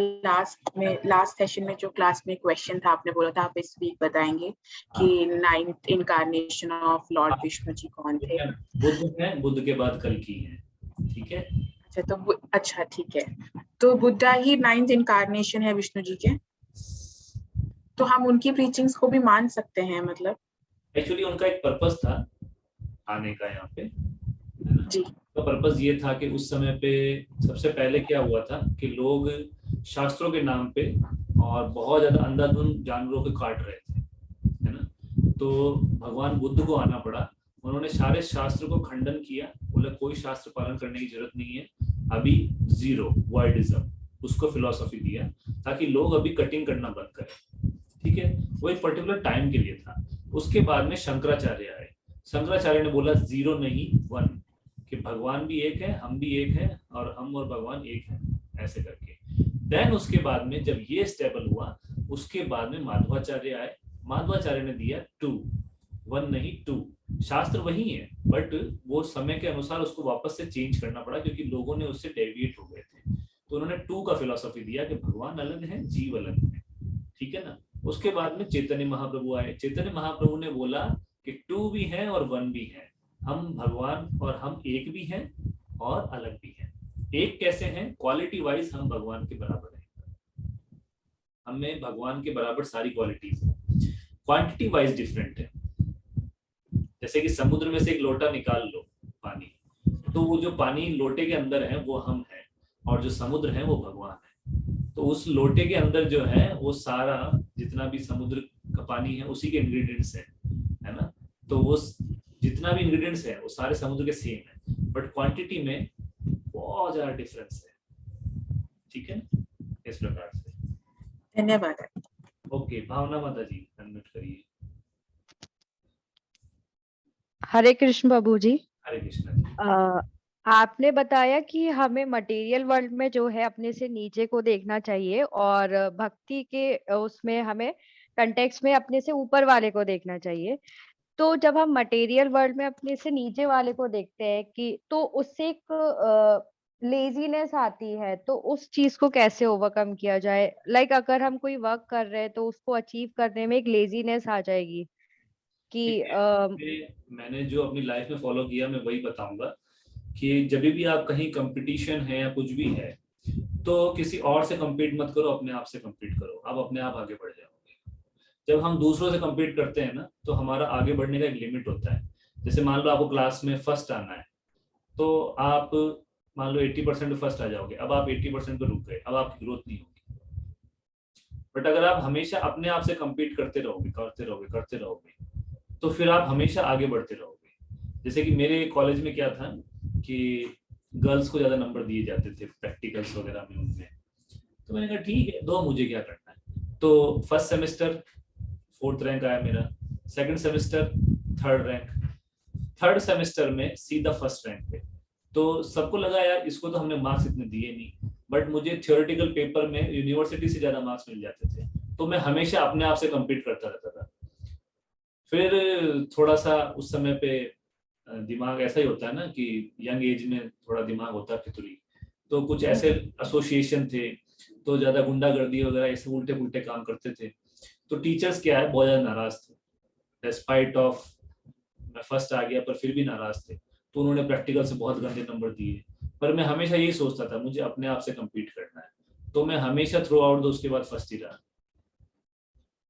लास्ट सेशन में जो क्लास में क्वेश्चन था, आपने बोला था आप इस वीक बताएंगे कि 9th incarnation of Lord Vishnu ji कौन थे। बुद्ध है, बुद्ध के बाद कल की है, ठीक है। अच्छा, तो अच्छा ठीक है, तो बुद्धा ही 9th इनकारनेशन है विष्णु जी के, तो हम उनकी प्रीचिंग्स को भी मान सकते हैं मतलब। एक्चुअली उनका एक पर्पस था आने का यहाँ पे, है ना जी। तो पर्पस ये था कि उस समय पे सबसे पहले क्या हुआ था कि लोग शास्त्रों के नाम पे और बहुत ज्यादा अंधाधुंध जानवरों को काट रहे थे, है ना। तो भगवान बुद्ध को आना पड़ा। उन्होंने सारे शास्त्र को खंडन किया, बोला कोई शास्त्र पालन करने की जरूरत नहीं है, अभी जीरो वर्ल्डिज्म, उसको फिलॉसफी दिया ताकि लोग अभी कटिंग करना बंद करें, ठीक है। वो एक पर्टिकुलर टाइम के लिए था। उसके बाद में शंकराचार्य आए। शंकराचार्य ने बोला जीरो नहीं 1, कि भगवान भी एक है, हम भी एक है, और हम और भगवान एक है, ऐसे करके। देन उसके बाद में जब ये स्टेबल हुआ, उसके बाद में माधवाचार्य आए। माधवाचार्य ने दिया 2, 1 नहीं 2। शास्त्र वही है, बट वो समय के अनुसार उसको वापस से चेंज करना पड़ा क्योंकि लोगों ने उससे डेविएट हो गए थे। तो उन्होंने 2 का फिलॉसफी दिया कि भगवान अलग है, जीव अलग है, ठीक है ना। उसके बाद में चैतन्य महाप्रभु आए। चैतन्य महाप्रभु ने बोला कि 2 भी है और 1 भी है, हम भगवान और हम एक भी हैं और अलग भी हैं। एक कैसे हैं? क्वालिटी वाइज हम भगवान के बराबर हैं, हमें भगवान के बराबर सारी क्वालिटीज है। क्वांटिटी वाइज डिफरेंट है। जैसे कि समुद्र में से एक लोटा निकाल लो पानी, तो वो जो पानी लोटे के अंदर है वो हम हैं, और जो समुद्र है वो भगवान है। तो उस लोटे के अंदर जो है वो सारा जितना भी समुद्र का पानी है उसी के इंग्रेडिएंट्स है ना। तो वो जितना भी इंग्रेडिएंट्स है वो सारे समुद्र के सेम है, बट क्वांटिटी में बहुत ज्यादा डिफरेंस है, ठीक है। इस प्रकार से। धन्यवाद। ओके, भावना माता जी अनम्यूट करिए। हरे कृष्ण बाबू जी। हरे कृष्ण। आपने बताया कि हमें मटेरियल वर्ल्ड में जो है अपने से नीचे को देखना चाहिए, और भक्ति के उसमें हमें कंटेक्स्ट में अपने से ऊपर वाले को देखना चाहिए। तो जब हम मटेरियल वर्ल्ड में अपने से नीचे वाले को देखते हैं कि तो उससे एक लेजीनेस आती है, तो उस चीज को कैसे ओवरकम किया जाए? लाइक अगर हम कोई वर्क कर रहे हैं तो उसको अचीव करने में एक लेजीनेस आ जाएगी कि मैंने जो अपनी लाइफ में फॉलो किया मैं वही बताऊंगा कि जब भी आप कहीं कंपटीशन है या कुछ भी है तो किसी और से compete मत करो, अपने आप से compete करो, आप अपने आप आगे बढ़ जाओगे। जब हम दूसरों से compete करते हैं ना तो हमारा आगे बढ़ने का एक लिमिट होता है। जैसे मान लो आपको क्लास में फर्स्ट आना है, तो आप मान लो 80% फर्स्ट आ जाओगे, अब आप 80% पे रुक गए, अब आपकी ग्रोथ नहीं होगी। बट अगर आप हमेशा अपने आप से compete करते रहोगे तो फिर आप हमेशा आगे बढ़ते रहोगे। जैसे कि मेरे कॉलेज में क्या था कि गर्ल्स को ज्यादा नंबर दिए जाते थे प्रैक्टिकल्स वगैरह में उनमें, तो मैंने कहा ठीक है दो, मुझे क्या करना है। तो फर्स्ट सेमेस्टर 4th रैंक आया मेरा, second semester 3rd rank, third semester में सीधा फर्स्ट रैंक पे। तो सबको लगा यार इसको तो हमने मार्क्स इतने दिए नहीं, बट मुझे थियोरेटिकल पेपर में यूनिवर्सिटी से ज्यादा मार्क्स मिल जाते थे, तो मैं हमेशा अपने आप से कम्पीट करता रहता था। फिर थोड़ा सा उस समय पे दिमाग ऐसा ही होता है ना कि यंग एज में थोड़ा दिमाग होता है फितूरी, तो कुछ ऐसे एसोसिएशन थे तो ज्यादा गुंडागर्दी वगैरह ऐसे उल्टे पुल्टे काम करते थे। तो टीचर्स क्या है बहुत ज्यादा नाराज थे, डिस्पाइट ऑफ मैं फर्स्ट आ गया पर फिर भी नाराज थे। तो उन्होंने प्रैक्टिकल से बहुत गंदे नंबर दिए, पर मैं हमेशा यही सोचता था मुझे अपने आप से कम्पीट करना है, तो मैं हमेशा थ्रू आउट उसके बाद फर्स्ट ही रहा।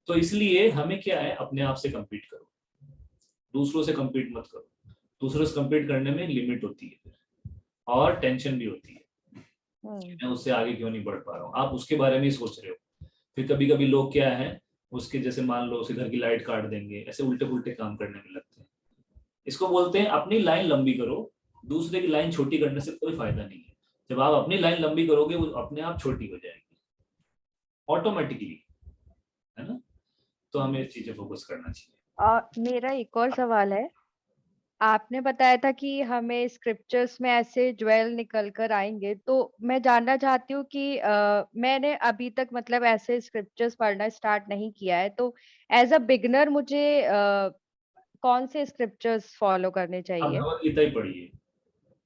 तो इसलिए हमें क्या है अपने आप से कम्पीट करो, दूसरों से कम्पीट मत करो। दूसरों से कम्पीट करने में लिमिट होती है फिर, और टेंशन भी होती है मैं उससे आगे क्यों नहीं बढ़ पा रहा हूँ, आप उसके बारे में ही सोच रहे हो। फिर कभी कभी लोग क्या है उसके जैसे मान लो उसके घर की लाइट काट देंगे, ऐसे उल्टे पुल्टे काम करने में लगते हैं। इसको बोलते हैं अपनी लाइन लंबी करो, दूसरे की लाइन छोटी करने से कोई फायदा नहीं है। जब आप अपनी लाइन लंबी करोगे वो अपने आप छोटी हो जाएगी ऑटोमेटिकली, है ना। तो हमें इस चीजें फोकस करना चाहिए। मेरा एक और सवाल है, आपने बताया था कि हमें स्क्रिप्चर्स में ऐसे ज्वेल निकल कर आएंगे, तो मैं जानना चाहती हूँ कि मैंने अभी तक मतलब ऐसे स्क्रिप्चर्स पढ़ना स्टार्ट नहीं किया है, तो एज अ बिगनर मुझे कौन से स्क्रिप्चर्स फॉलो करने आप चाहिए? भगवत गीता ही पढ़िए।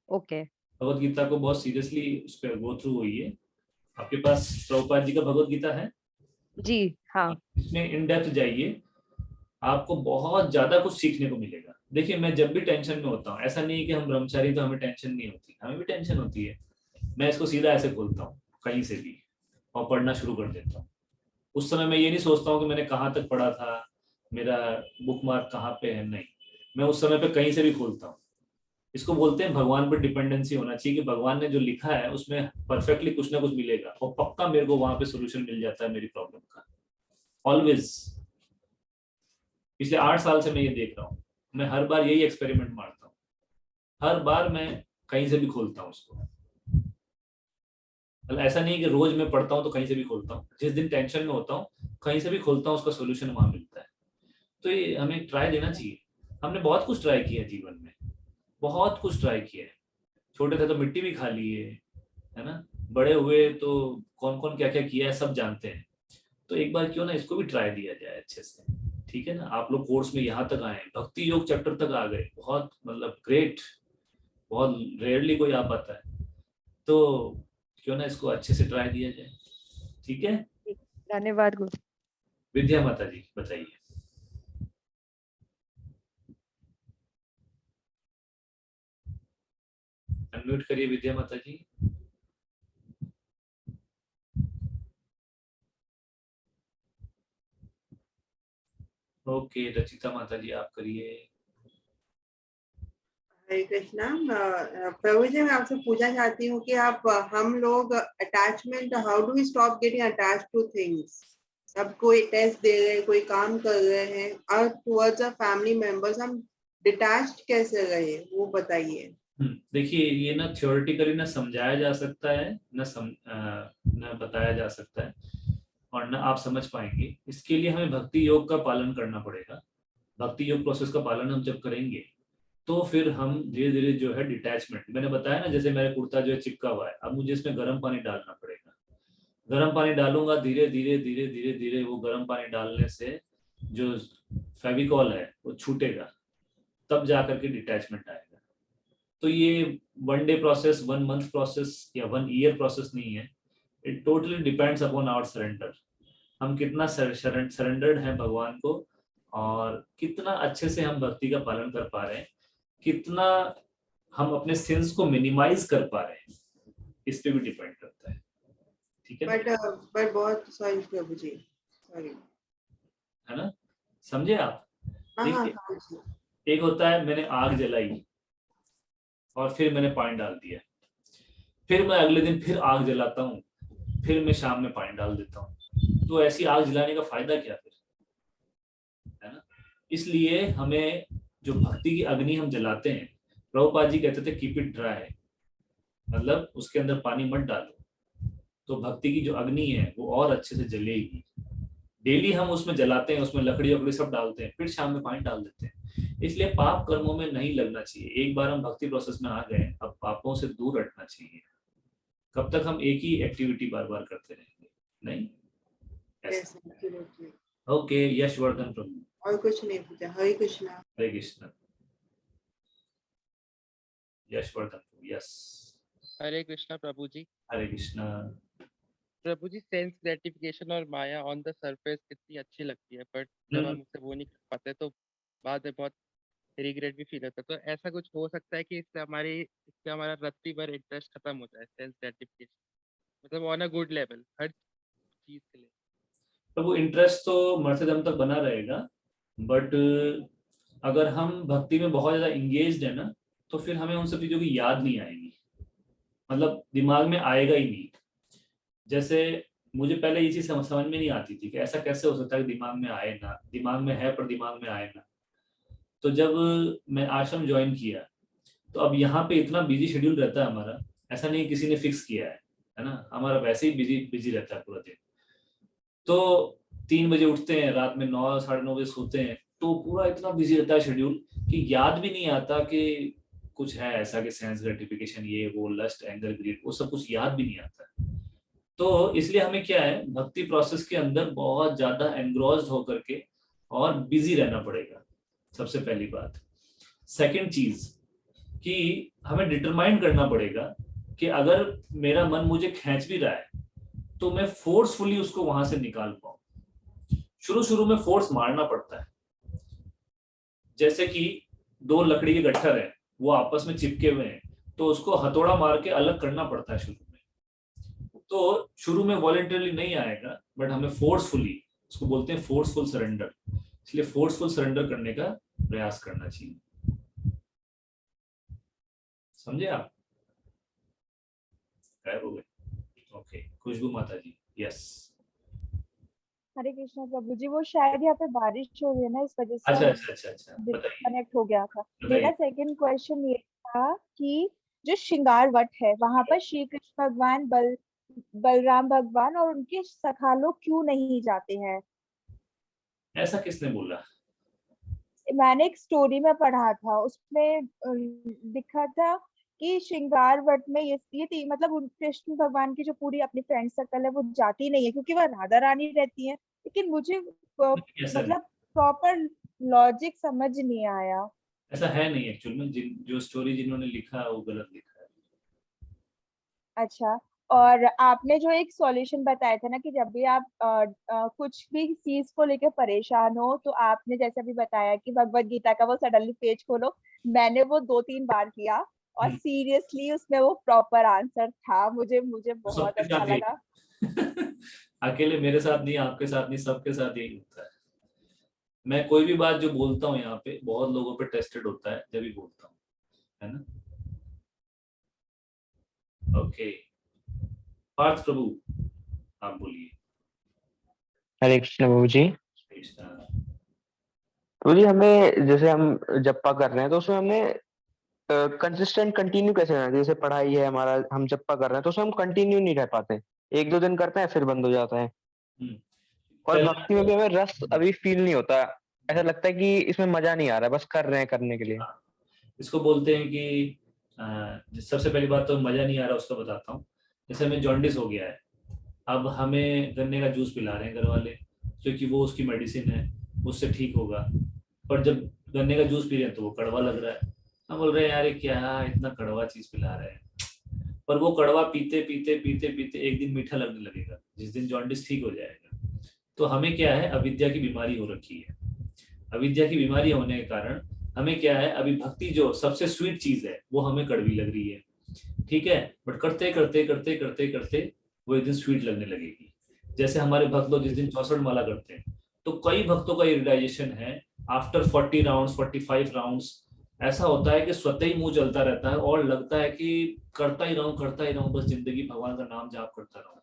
ओके। भगवत गीता को बहुत सीरियसली उस पर गो थ्रू होइए। आपके पास प्रभुपाद जी का भगवत गीता है? जी हाँ। इसमें इन डेप्थ जाइए, आपको बहुत ज्यादा कुछ सीखने को मिलेगा। देखिए मैं जब भी टेंशन में होता हूँ, ऐसा नहीं है कि हम ब्रह्मचारी तो हमें टेंशन नहीं होती, हमें भी टेंशन होती है। मैं इसको सीधा ऐसे खोलता हूँ कहीं से भी और पढ़ना शुरू कर देता हूँ। उस समय मैं ये नहीं सोचता हूँ कि मैंने कहाँ तक पढ़ा था, मेरा बुक मार्क कहाँ पे है, नहीं। मैं उस समय पे कहीं से भी खोलता हूँ। इसको बोलते हैं भगवान पर डिपेंडेंसी होना चाहिए कि भगवान ने जो लिखा है उसमें परफेक्टली कुछ ना कुछ मिलेगा और पक्का मेरे को वहां पे सोल्यूशन मिल जाता है मेरी प्रॉब्लम का, ऑलवेज। पिछले 8 साल से मैं ये देख रहा हूँ, मैं हर बार यही एक्सपेरिमेंट मारता हूँ, हर बार मैं कहीं से भी खोलता हूँ उसको। मतलब ऐसा नहीं कि रोज मैं पढ़ता हूँ तो कहीं से भी खोलता हूँ, जिस दिन टेंशन में होता हूँ कहीं से भी खोलता हूँ, उसका सोल्यूशन वहां मिलता है। तो ये हमें ट्राई देना चाहिए। हमने बहुत कुछ ट्राई किया है जीवन में, बहुत कुछ ट्राई किया है। छोटे थे तो मिट्टी भी खा लिए, है ना, बड़े हुए तो कौन कौन क्या क्या किया है सब जानते हैं। तो एक बार क्यों ना इसको भी ट्राई दिया जाए अच्छे से, ठीक है ना। आप लोग कोर्स में यहाँ तक आए, भक्ति योग चैप्टर तक आ गए, बहुत मतलब ग्रेट, बहुत रेयरली कोई आ पाता है। तो क्यों ना इसको अच्छे से ट्राई दिया जाए, ठीक है। धन्यवाद गुरु। विद्या माता जी बताइए। अनम्यूट करिए विद्या माता जी। ओके रचिता माता जी आप करिए। हरे कृष्णा। प्रभु जी मैं आपसे पूछना चाहती हूँ कि आप हम लोग attachment, how do we stop getting attached to things. अब कोई टेस्ट दे रहे हैं, कोई काम कर रहे हैं और टुवर्ड्स अ फैमिली मेंबर्स हम डिटैच्ड कैसे रहे, वो बताइए। देखिए ये ना थ्योरेटिकली ना समझाया जा सकता है, ना बताया जा सकता है, और ना आप समझ पाएंगे। इसके लिए हमें भक्ति योग का पालन करना पड़ेगा। भक्ति योग प्रोसेस का पालन हम जब करेंगे तो फिर हम धीरे धीरे जो है डिटैचमेंट, मैंने बताया ना, जैसे मेरा कुर्ता जो है चिपका हुआ है, अब मुझे इसमें गर्म पानी डालना पड़ेगा। गर्म पानी डालूंगा, धीरे धीरे धीरे धीरे धीरे वो गर्म पानी डालने से जो फेविकॉल है वो छूटेगा, तब जा करके डिटैचमेंट आएगा। तो ये 1 डे प्रोसेस, 1 मंथ प्रोसेस या 1 ईयर प्रोसेस नहीं है। It totally depends upon our surrender. हम कितना सरेंडर्ड हैं भगवान को, और कितना अच्छे से हम भक्ति का पालन कर पा रहे हैं, कितना हम अपने सिंस को मिनिमाइज कर पा रहे हैं, इस पे भी डिपेंड करता है, ठीक है। बट बहुत सॉरी प्रभु जी, सॉरी, है ना, समझे आप। हाँ देखिए एक होता है मैंने आग जलाई और फिर मैंने पानी डाल दिया, फिर मैं अगले दिन फिर आग जलाता हूँ, फिर मैं शाम में पानी डाल देता हूँ, तो ऐसी आग जलाने का फायदा क्या फिर, है ना। इसलिए हमें जो भक्ति की अग्नि हम जलाते हैं, प्रभुपाद जी कहते थे कीप इट ड्राई, मतलब उसके अंदर पानी मत डालो, तो भक्ति की जो अग्नि है वो और अच्छे से जलेगी। डेली हम उसमें जलाते हैं, उसमें लकड़ी वकड़ी सब डालते हैं, फिर शाम में पानी डाल देते हैं। इसलिए पाप कर्मों में नहीं लगना चाहिए। एक बार हम भक्ति प्रोसेस में आ गए, अब पापों से दूर हटना चाहिए। कब तक हम एक ही एक्टिविटी बार बार करते रहेंगे, नहीं। ओके यशवर्धन प्रभु। और कुछ नहीं पूछा। हरे कृष्णा। हरे कृष्ण। यशवर्धन प्रभु। यस। हरे कृष्णा प्रभु जी। हरे कृष्णा प्रभु जी, सेंस ग्रेटिफिकेशन और माया ऑन द सरफेस कितनी अच्छी लगती है, बट जब हम उससे वो नहीं कर पाते तो बाद में बहुत रिग्रेट भी फील होता है। तो ऐसा कुछ हो सकता है कि इससे हमारा रत्ती भर इंटरेस्ट खत्म हो जाए सेंस ग्रेटिफिकेशन, मतलब ऑन अ गुड लेवल हर चीज के लिए। तो वो इंटरेस्ट तो मरते दम तक बना रहेगा, बट अगर हम भक्ति में बहुत ज्यादा इंगेज्ड है ना, तो फिर हमें उन सब चीजों की याद नहीं आएगी, मतलब दिमाग में आएगा ही नहीं। जैसे मुझे पहले ये चीज समझ में नहीं आती थी कि ऐसा कैसे हो सकता है कि दिमाग में आए ना, दिमाग में है पर दिमाग में आए ना। तो जब मैं आश्रम ज्वाइन किया तो अब यहाँ पे इतना बिजी शेड्यूल रहता है हमारा, ऐसा नहीं किसी ने फिक्स किया है ना, हमारा वैसे ही बिजी बिजी रहता है पूरा दिन। तो 3 बजे उठते हैं, रात में 9 साढ़े 9 बजे सोते हैं, तो पूरा इतना बिजी रहता है शेड्यूल कि याद भी नहीं आता कि कुछ है ऐसा कि सेंस ग्रेटिफिकेशन, ये वो, लस्ट, एंगर, ग्रीड, वो सब कुछ याद भी नहीं आता। तो इसलिए हमें क्या है, भक्ति प्रोसेस के अंदर बहुत ज्यादा एनग्रॉस्ड होकर के और बिजी रहना पड़ेगा, सबसे पहली बात। सेकंड चीज कि हमें डिटरमाइन करना पड़ेगा कि अगर मेरा मन मुझे खींच भी रहा है तो मैं फोर्सफुली उसको वहां से निकाल पाऊं। शुरू शुरू में फोर्स मारना पड़ता है, जैसे कि 2 लकड़ी के गट्ठर है, वो आपस में चिपके हुए हैं, तो उसको हथौड़ा मार के अलग करना पड़ता है शुरू में। तो शुरू में वॉलंटरली नहीं आएगा, बट हमें फोर्सफुली, उसको बोलते हैं फोर्सफुल सरेंडर, इसलिए फोर्सफुल सरेंडर करने का प्रयास करना चाहिए। समझे आप? गायब हो गए? ओके, खुशबू माता जी, यस। हरे कृष्णा प्रभु जी, वो शायद यहाँ पे बारिश हो रही है ना, इस वजह से अच्छा, बताइए। डिस्कनेक्ट हो गया था। मेरा सेकंड क्वेश्चन ये था कि जो श्रृंगार वट है, वहां पर श्री कृष्ण भगवान, बलराम भगवान और उनके सखा लोग क्यों नहीं जाते हैं? ऐसा किसने बोला? मैंने एक स्टोरी में पढ़ा था, उसमें लिखा था कि श्रृंगार वट में ये थी, मतलब कृष्ण भगवान की जो पूरी अपनी फ्रेंड सर्कल है वो जाती नहीं है क्योंकि वह राधा रानी रहती है। लेकिन मुझे मतलब प्रॉपर लॉजिक समझ नहीं आया। ऐसा है नहीं एक्चुअल में, जो स्टोरी जिन्होंने लिखा है वो गलत लिखा है। अच्छा, और आपने जो एक सॉल्यूशन बताया था ना कि जब भी आप कुछ भी चीज को लेकर परेशान हो, तो आपने जैसे अभी बताया कि भगवत गीता का वो सडनली पेज खोलो, मैंने वो 2-3 बार किया और सीरियसली उसमें वो प्रॉपर आंसर था। मुझे बहुत अच्छा लगा। अकेले मेरे साथ नहीं, आपके साथ नहीं, सबके साथ यही होता है। मैं कोई भी बात जो बोलता हूँ यहाँ पे बहुत लोगों पे टेस्टेड होता है जब भी बोलता हूँ, है ना? ओके, पार्थ प्रभु आप बोलिए। हरे कृष्ण प्रभु जी। प्रभु जी, हमें जैसे हम जप्पा कर रहे हैं तो उसमें हमें कंसिस्टेंट कंटिन्यू कैसे रहना? जैसे पढ़ाई है हमारा, हम जप्पा कर रहे हैं तो उसमें हम कंटिन्यू नहीं रह पाते, 1-2 दिन करते हैं फिर बंद हो जाता है। और भक्ति में भी हमें रस अभी फील नहीं होता, ऐसा लगता है कि इसमें मजा नहीं आ रहा, बस कर रहे हैं करने के लिए। इसको बोलते हैं कि सबसे पहली बात तो मजा नहीं आ रहा, उसका बताता हूँ। जैसे हमें जॉन्डिस हो गया है, अब हमें गन्ने का जूस पिला रहे हैं घर वाले क्योंकि वो उसकी मेडिसिन है, उससे ठीक होगा। पर जब गन्ने का जूस पी रहे हैं तो वो कड़वा लग रहा है, हम बोल रहे हैं यार क्या इतना कड़वा चीज पिला रहे हैं। पर वो कड़वा पीते पीते पीते पीते एक दिन मीठा लगने लगेगा, जिस दिन जॉन्डिस ठीक हो जाएगा। तो हमें क्या है, अविद्या की बीमारी हो रखी है। अविद्या की बीमारी होने के कारण हमें क्या है, अभी भक्ति जो सबसे स्वीट चीज है वो हमें कड़वी लग रही है, ठीक है। बट करते करते करते करते करते वो एक दिन स्वीट लगने लगेगी। जैसे हमारे भक्त लोग जिस दिन 64 माला करते हैं, तो कई भक्तों का ये रियलाइजेशन है आफ्टर 40 राउंड्स 45 राउंड्स ऐसा होता है कि स्वतः ही मुंह चलता रहता है और लगता है कि करता ही रहूं, बस जिंदगी भगवान का नाम जाप करता रहूं।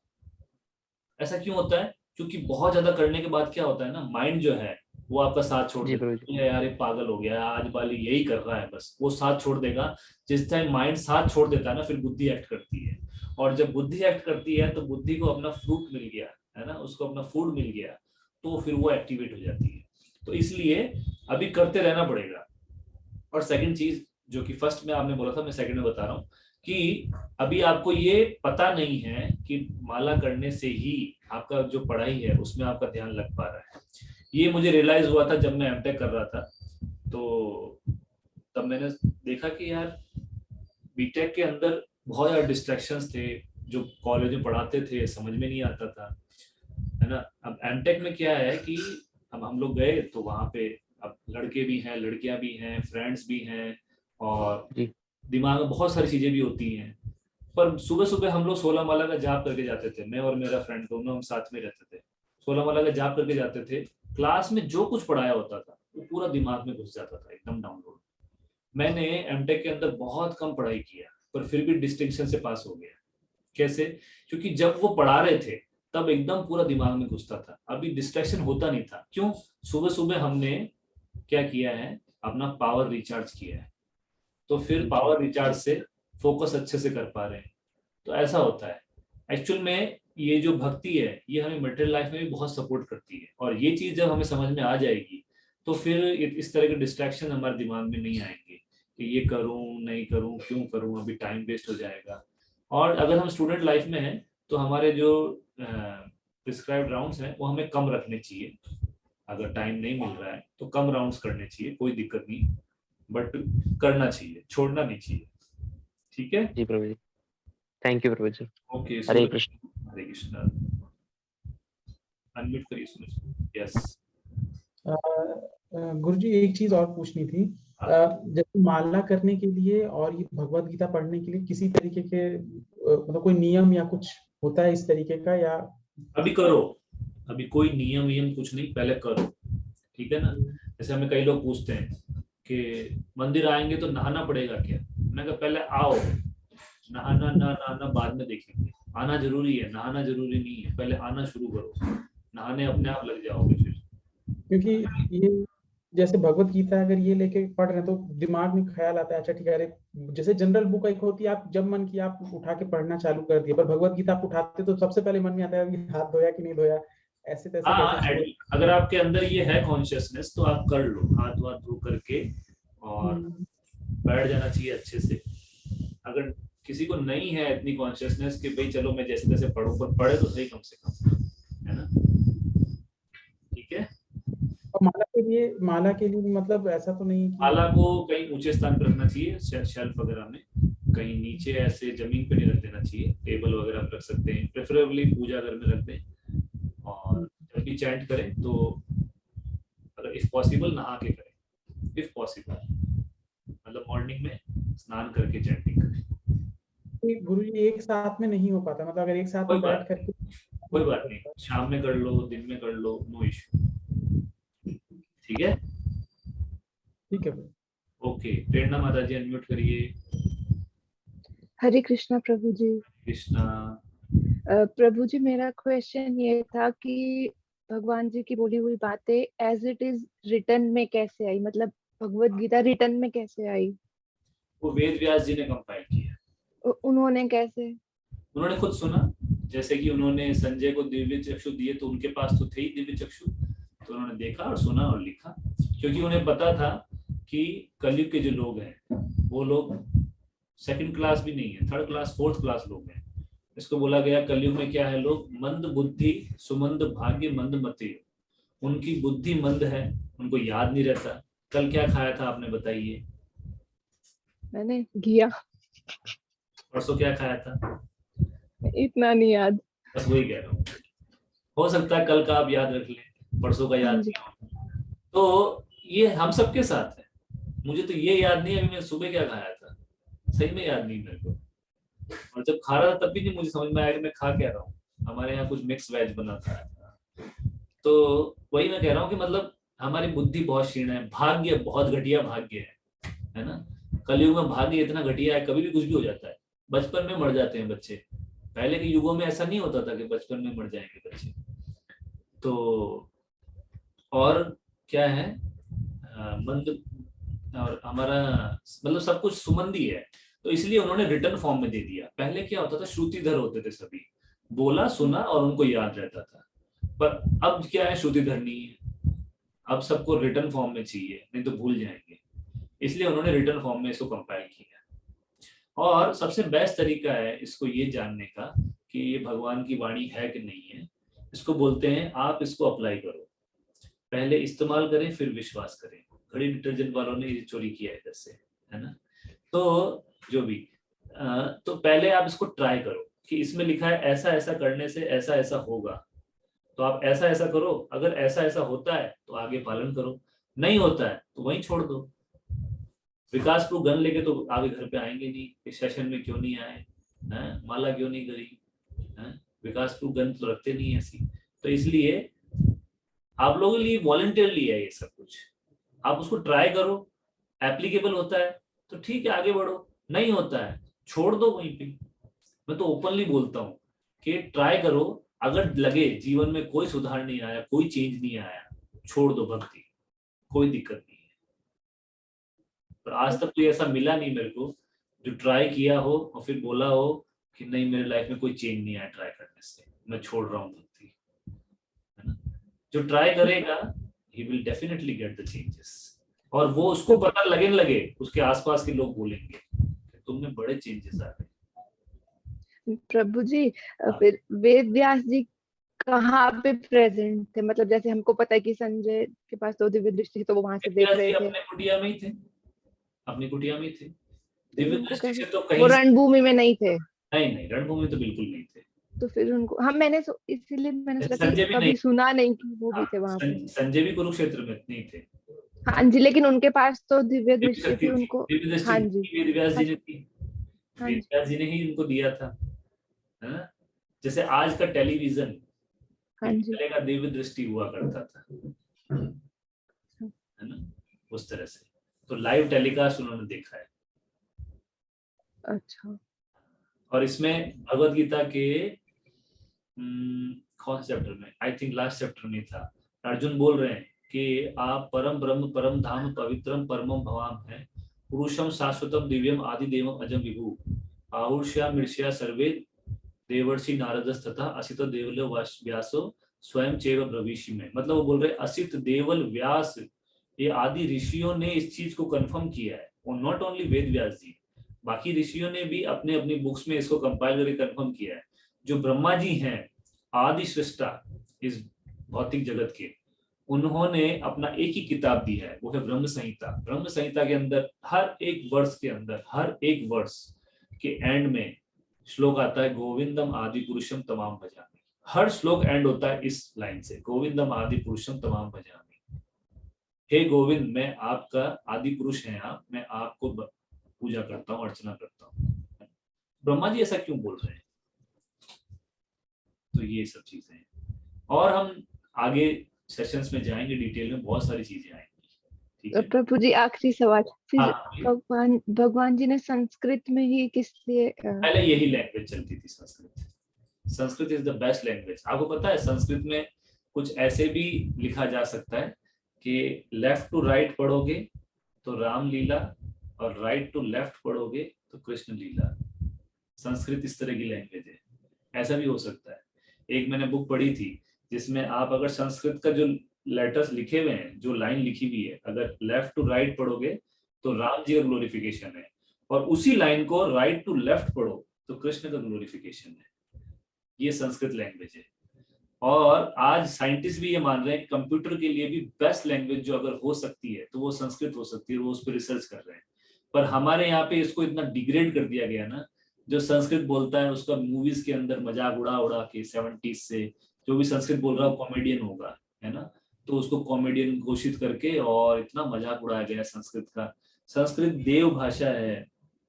ऐसा क्यों होता है? क्योंकि बहुत ज्यादा करने के बाद क्या होता है ना, माइंड जो है वो आपका साथ छोड़ देता है। यार ये पागल हो गया, आज वाली यही कर रहा है, बस वो साथ छोड़ देगा। जिस टाइम माइंड साथ छोड़ देता है ना, फिर बुद्धि एक्ट करती है। और जब बुद्धि एक्ट करती है तो बुद्धि को अपना फ्रूट मिल गया है ना, उसको अपना फूड मिल गया, तो फिर वो एक्टिवेट हो जाती है। तो इसलिए अभी करते रहना पड़ेगा। और सेकंड चीज जो कि फर्स्ट में आपने बोला था, मैं सेकंड में बता रहा हूँ कि अभी आपको ये पता नहीं है कि माला करने से ही आपका जो पढ़ाई है उसमें आपका ध्यान लग पा रहा है। ये मुझे रियलाइज हुआ था जब मैं एमटेक कर रहा था, तो तब मैंने देखा कि यार बीटेक के अंदर बहुत ज्यादा डिस्ट्रैक्शंस थे, जो कॉलेज में पढ़ाते थे समझ में नहीं आता था, है ना। अब एमटेक में क्या है कि अब हम लोग गए तो वहां पे अब लड़के भी हैं, लड़कियां भी हैं, फ्रेंड्स भी हैं, और दिमाग में बहुत सारी चीजें भी होती हैं। पर सुबह सुबह हम लोग 16 माला का जाप करके जाते थे, मैं और मेरा फ्रेंड दोनों हम साथ में रहते थे। 16 माला का जाप करके जाते थे, क्लास में जो कुछ पढ़ाया होता था वो पूरा दिमाग में घुस जाता था, एकदम डाउनलोड। मैंने एमटेक के अंदर बहुत कम पढ़ाई किया पर फिर भी डिस्टिंक्शन से पास हो गया। कैसे? क्योंकि जब वो पढ़ा रहे थे तब एकदम पूरा दिमाग में घुसता था, अभी डिस्ट्रैक्शन होता नहीं था। क्यों? सुबह सुबह हमने क्या किया है, अपना पावर रिचार्ज किया है, तो फिर पावर रिचार्ज से फोकस अच्छे से कर पा रहे हैं। तो ऐसा होता है एक्चुअल में। ये जो भक्ति है ये हमें मटेरियल लाइफ में भी बहुत सपोर्ट करती है, और ये चीज जब हमें समझ में आ जाएगी तो फिर इस तरह के डिस्ट्रैक्शन हमारे दिमाग में नहीं आएंगे कि ये करूं नहीं करूं, क्यों करूं, अभी टाइम वेस्ट हो जाएगा। और अगर हम स्टूडेंट लाइफ में हैं तो हमारे जो प्रिस्क्राइब्ड राउंड्स हैं वो हमें कम रखने चाहिए। अगर टाइम नहीं मिल रहा है तो कम राउंड्स करने चाहिए, कोई दिक्कत नहीं, बट करना चाहिए, छोड़ना नहीं चाहिए। ठीक है जी प्रभु जी, थैंक यू प्रभु जी। ओके, हरे कृष्ण। हरे कृष्णा। अनम्यूट करिए सूरज। यस गुरुजी एक चीज और पूछनी थी। जैसे माला करने के लिए और ये भगवत गीता पढ़ने के लिए किसी तरीके के मतलब कोई नियम या कुछ होता है इस तरीके का, या अभी करो, अभी कोई नियम कुछ नहीं, पहले करो, ठीक है ना। जैसे हमें कई लोग पूछते हैं कि मंदिर आएंगे तो नहाना पड़ेगा क्या? मैंने कहा पहले आओ, नहाना ना नहाना बाद में देखेंगे। आना जरूरी है, नहाना जरूरी नहीं है, पहले आना शुरू करो, नहाने अपने आप लग जाओगे फिर। क्योंकि ये जैसे भगवत गीता अगर ये लेके पढ़ रहे हैं तो दिमाग में ख्याल आता है, अच्छा ठीक है, अरे जैसे जनरल बुक एक होती है, आप जब मन किया आप उठा के पढ़ना चालू कर दिया, पर भगवत गीता आप उठाते तो सबसे पहले मन में आता है हाथ धोया कि नहीं धोया, ऐसे तैसे कैसे। अगर आपके अंदर ये है कॉन्शियसनेस तो आप कर लो, हाथ वाथ धो करके और बैठ जाना चाहिए अच्छे से। अगर किसी को नहीं है इतनी कॉन्शियसनेस कि भाई चलो मैं जैसे तैसे पढ़ूं, पर पढ़े तो सही कम से कम, है ना। ठीक है। और माला के लिए मतलब ऐसा तो नहीं कि माला को कहीं ऊंचे स्थान पर रखना चाहिए, शेल्फ वगैरह में, कहीं नीचे ऐसे जमीन पे नहीं रख देना चाहिए, टेबल वगैरह पे रख सकते हैं, प्रेफरेबली पूजा घर में रख दें। और जब भी चैंट करें तो अगर इफ पॉसिबल नहा के करें, इफ पॉसिबल, मतलब मॉर्निंग में स्नान करके चैंटिंग करें। गुरुजी एक साथ में नहीं हो पाता, मतलब अगर एक साथ में बैठ करके, कोई बात नहीं, शाम में कर लो, दिन में कर लो, नो इश्यू। ठीक है, ठीक है। ओके, प्रेरणा माता जी अनम्यूट करिए। हरे कृष्णा प्रभु जी। कृष्णा। प्रभु जी मेरा क्वेश्चन ये था कि भगवान जी की बोली हुई बातें एज इट इज रिटन में कैसे आई, मतलब भगवत गीता रिटन में कैसे आई? वो वेद व्यास जी ने कंपाइल किया। उन्होंने कैसे? उन्होंने खुद सुना, जैसे कि उन्होंने संजय को दिव्य चक्षु दिए तो उनके पास तो थे ही दिव्य चक्षु, तो उन्होंने देखा और सुना और लिखा, क्योंकि उन्हें पता था कि कलयुग के जो लोग हैं वो लोग सेकंड क्लास भी नहीं है, थर्ड क्लास फोर्थ क्लास लोग हैं। इसको बोला गया कलयुग में क्या है, लोग मंद बुद्धि सुमंद भाग्य मंद मति, उनकी बुद्धि मंद है, उनको याद नहीं रहता। कल क्या खाया था आपने बताइए? मैंने घिया। परसों क्या खाया था? इतना नहीं याद। बस वही कह रहा हूँ, हो सकता है कल का आप याद रख लें, परसों का याद नहीं हो। तो ये हम सबके साथ है। मुझे तो ये याद नहीं है अभी मैं सुबह क्या खाया था, सही में याद नहीं मेरे को, और जब खा रहा था तब भी नहीं मुझे समझ में आया कि मैं खा क्या रहा हूँ। हमारे यहाँ कुछ मिक्स वेज बना था, तो वही मैं कह रहा हूँ कि मतलब हमारी बुद्धि बहुत क्षीण है, भाग्य बहुत घटिया भाग्य है ना। कलयुग में भाग्य इतना घटिया है, कभी भी कुछ भी हो जाता है। बचपन में मर जाते हैं बच्चे, पहले के युगों में ऐसा नहीं होता था कि बचपन में मर जाएंगे बच्चे। तो और क्या है, मंद, और हमारा मतलब सब कुछ सुमंदी है, तो इसलिए उन्होंने रिटर्न फॉर्म में दे दिया। पहले क्या होता था, श्रुतिधर होते थे, सभी बोला सुना और उनको याद रहता था, पर अब क्या है, श्रुतिधर नहीं है, अब सबको रिटर्न फॉर्म में चाहिए, नहीं तो भूल जाएंगे। इसलिए उन्होंने रिटर्न फॉर्म में इसको कंपाइल किया। और सबसे बेस्ट तरीका है इसको ये जानने का कि ये भगवान की वाणी है कि नहीं है, इसको बोलते हैं आप इसको अप्लाई करो, पहले इस्तेमाल करें फिर विश्वास करें। घड़ी डिटर्जेंट वालों ने ये चोरी किया इधर से, है ना। तो जो भी तो पहले आप इसको ट्राई करो कि इसमें लिखा है ऐसा ऐसा करने से ऐसा ऐसा होगा, तो आप ऐसा ऐसा करो। अगर ऐसा ऐसा होता है तो आगे पालन करो, नहीं होता है तो वहीं छोड़ दो। विकास प्रू गन लेके तो आगे घर पे आएंगे नहीं, इस सेशन में क्यों नहीं आए, माला क्यों नहीं करी, विकास प्रू गन तो रखते नहीं ऐसी। तो इसलिए आप लोगों के लिए वॉलंटियरली है ये सब कुछ, आप उसको ट्राई करो, एप्लीकेबल होता है तो ठीक है आगे बढ़ो, नहीं होता है छोड़ दो वहीं पे। मैं तो ओपनली बोलता हूँ कि ट्राई करो, अगर लगे जीवन में कोई सुधार नहीं आया, कोई चेंज नहीं आया, छोड़ दो भक्ति, कोई दिक्कत नहीं है। पर आज तक कोई ऐसा मिला नहीं मेरे को जो ट्राई किया हो और फिर बोला हो कि नहीं मेरे लाइफ में कोई चेंज नहीं आया ट्राई करने से, मैं छोड़ रहा हूँ भक्ति, है ना। जो ट्राई करेगा he will definitely get the changes, और वो उसको पता लगे उसके आसपास के लोग बोलेंगे कि तुम में बड़े चेंजेस आ गए। प्रभु जी, फिर वेद व्यास जी कहाँ पे प्रेजेंट थे? मतलब जैसे हमको पता है कि संजय के पास तो दिव्य दृष्टि, तो वो वहां से देख रहे थे। अपने कुटिया में ही थे, अपनी कुटिया में ही थे। दिव्य दृष्टि से तो कहीं वो रणभूमि में नहीं थे। नहीं, रणभूमि तो बिल्कुल नहीं थे। तो फिर उनको इसीलिए मैंने सोचा कि कभी सुना नहीं कि वो भी थे वहां पे। संजय भी कुरुक्षेत्र में नहीं थे। हाँ जी, लेकिन उनके पास तो दिव्य दृष्टि थी उनको। हाँ जी, वेदव्यास जी ने थी, वेदव्यास जी ने ही उनको दिया था, है ना। जैसे आज का टेलीविजन चलेगा, दिव्य दृष्टि हुआ करता था, है ना, उस तरह से। तो लाइव टेलीकास्ट उन्होंने देखा है। अच्छा। और इसमें भगवत गीता के कौन से चैप्टर में, आई थिंक लास्ट चैप्टर में था, अर्जुन बोल रहे हैं कि आप परम ब्रह्म परम धाम पवित्रम परमम भवाम है, पुरुषम शाश्वतम दिव्यम आदि देवम अजम विभु, आहुष्या मृष्या सर्वे देवर्षि नारदस तथा असित देवल व्यासो स्वयं चैव ब्रवीषि में। मतलब वो बोल रहे असित देवल व्यास, ये आदि ऋषियों ने इस चीज को कंफर्म किया है, और नॉट ओनली वेद व्यास जी, बाकी ऋषियों ने भी अपने अपनी बुक्स में इसको कंपाइल करके कंफर्म किया है। जो ब्रह्मा जी हैं, आदि सृष्टा इस भौतिक जगत के, उन्होंने अपना एक ही किताब दी है, वो है ब्रह्म संहिता। ब्रह्म संहिता के अंदर हर एक वर्ष के अंदर, हर एक वर्ष के एंड में श्लोक आता है, गोविंदम आदि पुरुषम तमाम भजामि। हर श्लोक एंड होता है इस लाइन से, गोविंदम आदि पुरुषम तमाम भजामि। हे गोविंद, मैं आपका आदि पुरुष है, आप, मैं आपको पूजा करता हूँ, अर्चना करता हूँ। ब्रह्मा जी ऐसा क्यों बोल रहे हैं? तो ये सब चीजें हैं, और हम आगे सेशंस में जाएंगे, डिटेल में बहुत सारी चीजें आएंगी। प्रभु जी, आखिरी सवाल, फिर भगवान जी ने संस्कृत में ही किस लिए? पहले यही लैंग्वेज चलती थी, Sanskrit is the best language. आपको पता है संस्कृत में कुछ ऐसे भी लिखा जा सकता है कि लेफ्ट टू राइट पढ़ोगे तो राम लीला, और राइट टू लेफ्ट पढ़ोगे तो कृष्ण लीला। संस्कृत इस तरह की लैंग्वेज है, ऐसा भी हो सकता है। एक मैंने बुक पढ़ी थी जिसमें आप अगर संस्कृत का जो लेटर्स लिखे हुए हैं, जो लाइन लिखी हुई है, अगर लेफ्ट टू राइट पढ़ोगे तो राम जी का ग्लोरिफिकेशन है, और उसी लाइन को राइट टू लेफ्ट पढ़ो तो कृष्ण का ग्लोरिफिकेशन है। ये संस्कृत लैंग्वेज है, और आज साइंटिस्ट भी ये मान रहे हैं कंप्यूटर के लिए भी बेस्ट लैंग्वेज जो अगर हो सकती है तो वो संस्कृत हो सकती है, वो उस पर रिसर्च कर रहे हैं। पर हमारे यहाँ पे इसको इतना डिग्रेड कर दिया गया ना, जो संस्कृत बोलता है उसका मूवीज के अंदर मजाक उड़ा के 70s से, जो भी संस्कृत बोल रहा है कॉमेडियन होगा, है ना, तो उसको कॉमेडियन घोषित करके और इतना मजाक उड़ाया गया संस्कृत का। संस्कृत देव भाषा है,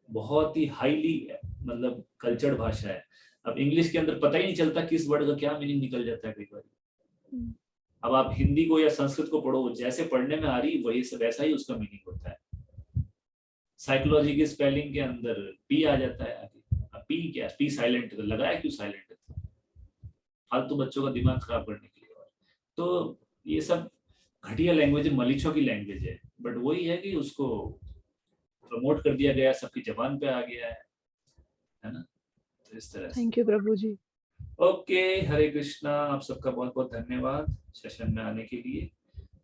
बहुत ही हाईली मतलब कल्चर्ड भाषा है। अब इंग्लिश के अंदर पता ही नहीं चलता किस वर्ड का क्या मीनिंग निकल जाता है कई बार। अब आप हिंदी को या संस्कृत को पढ़ो, जैसे पढ़ने में आ रही वही सब वैसा ही उसका मीनिंग होता है। साइकोलॉजी की स्पेलिंग के अंदर पी आ जाता है आगे, अब पी क्या, पी साइलेंट लगाया क्यों साइलेंट है, फालतू बच्चों का दिमाग खराब करने के लिए। तो ये सब घटिया लैंग्वेज है, मलिचों की लैंग्वेज है, बट वही है कि उसको प्रमोट कर दिया गया, सबकी जबान पे आ गया है ना, तो इस तरह से। थैंक यू प्रभु जी। ओके, हरे कृष्णा। आप सबका बहुत बहुत धन्यवाद सेशन में आने के लिए।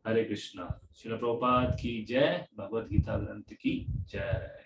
हरे कृष्णा। श्रील प्रभुपाद की जय, भगवत गीता ग्रंथ की जय।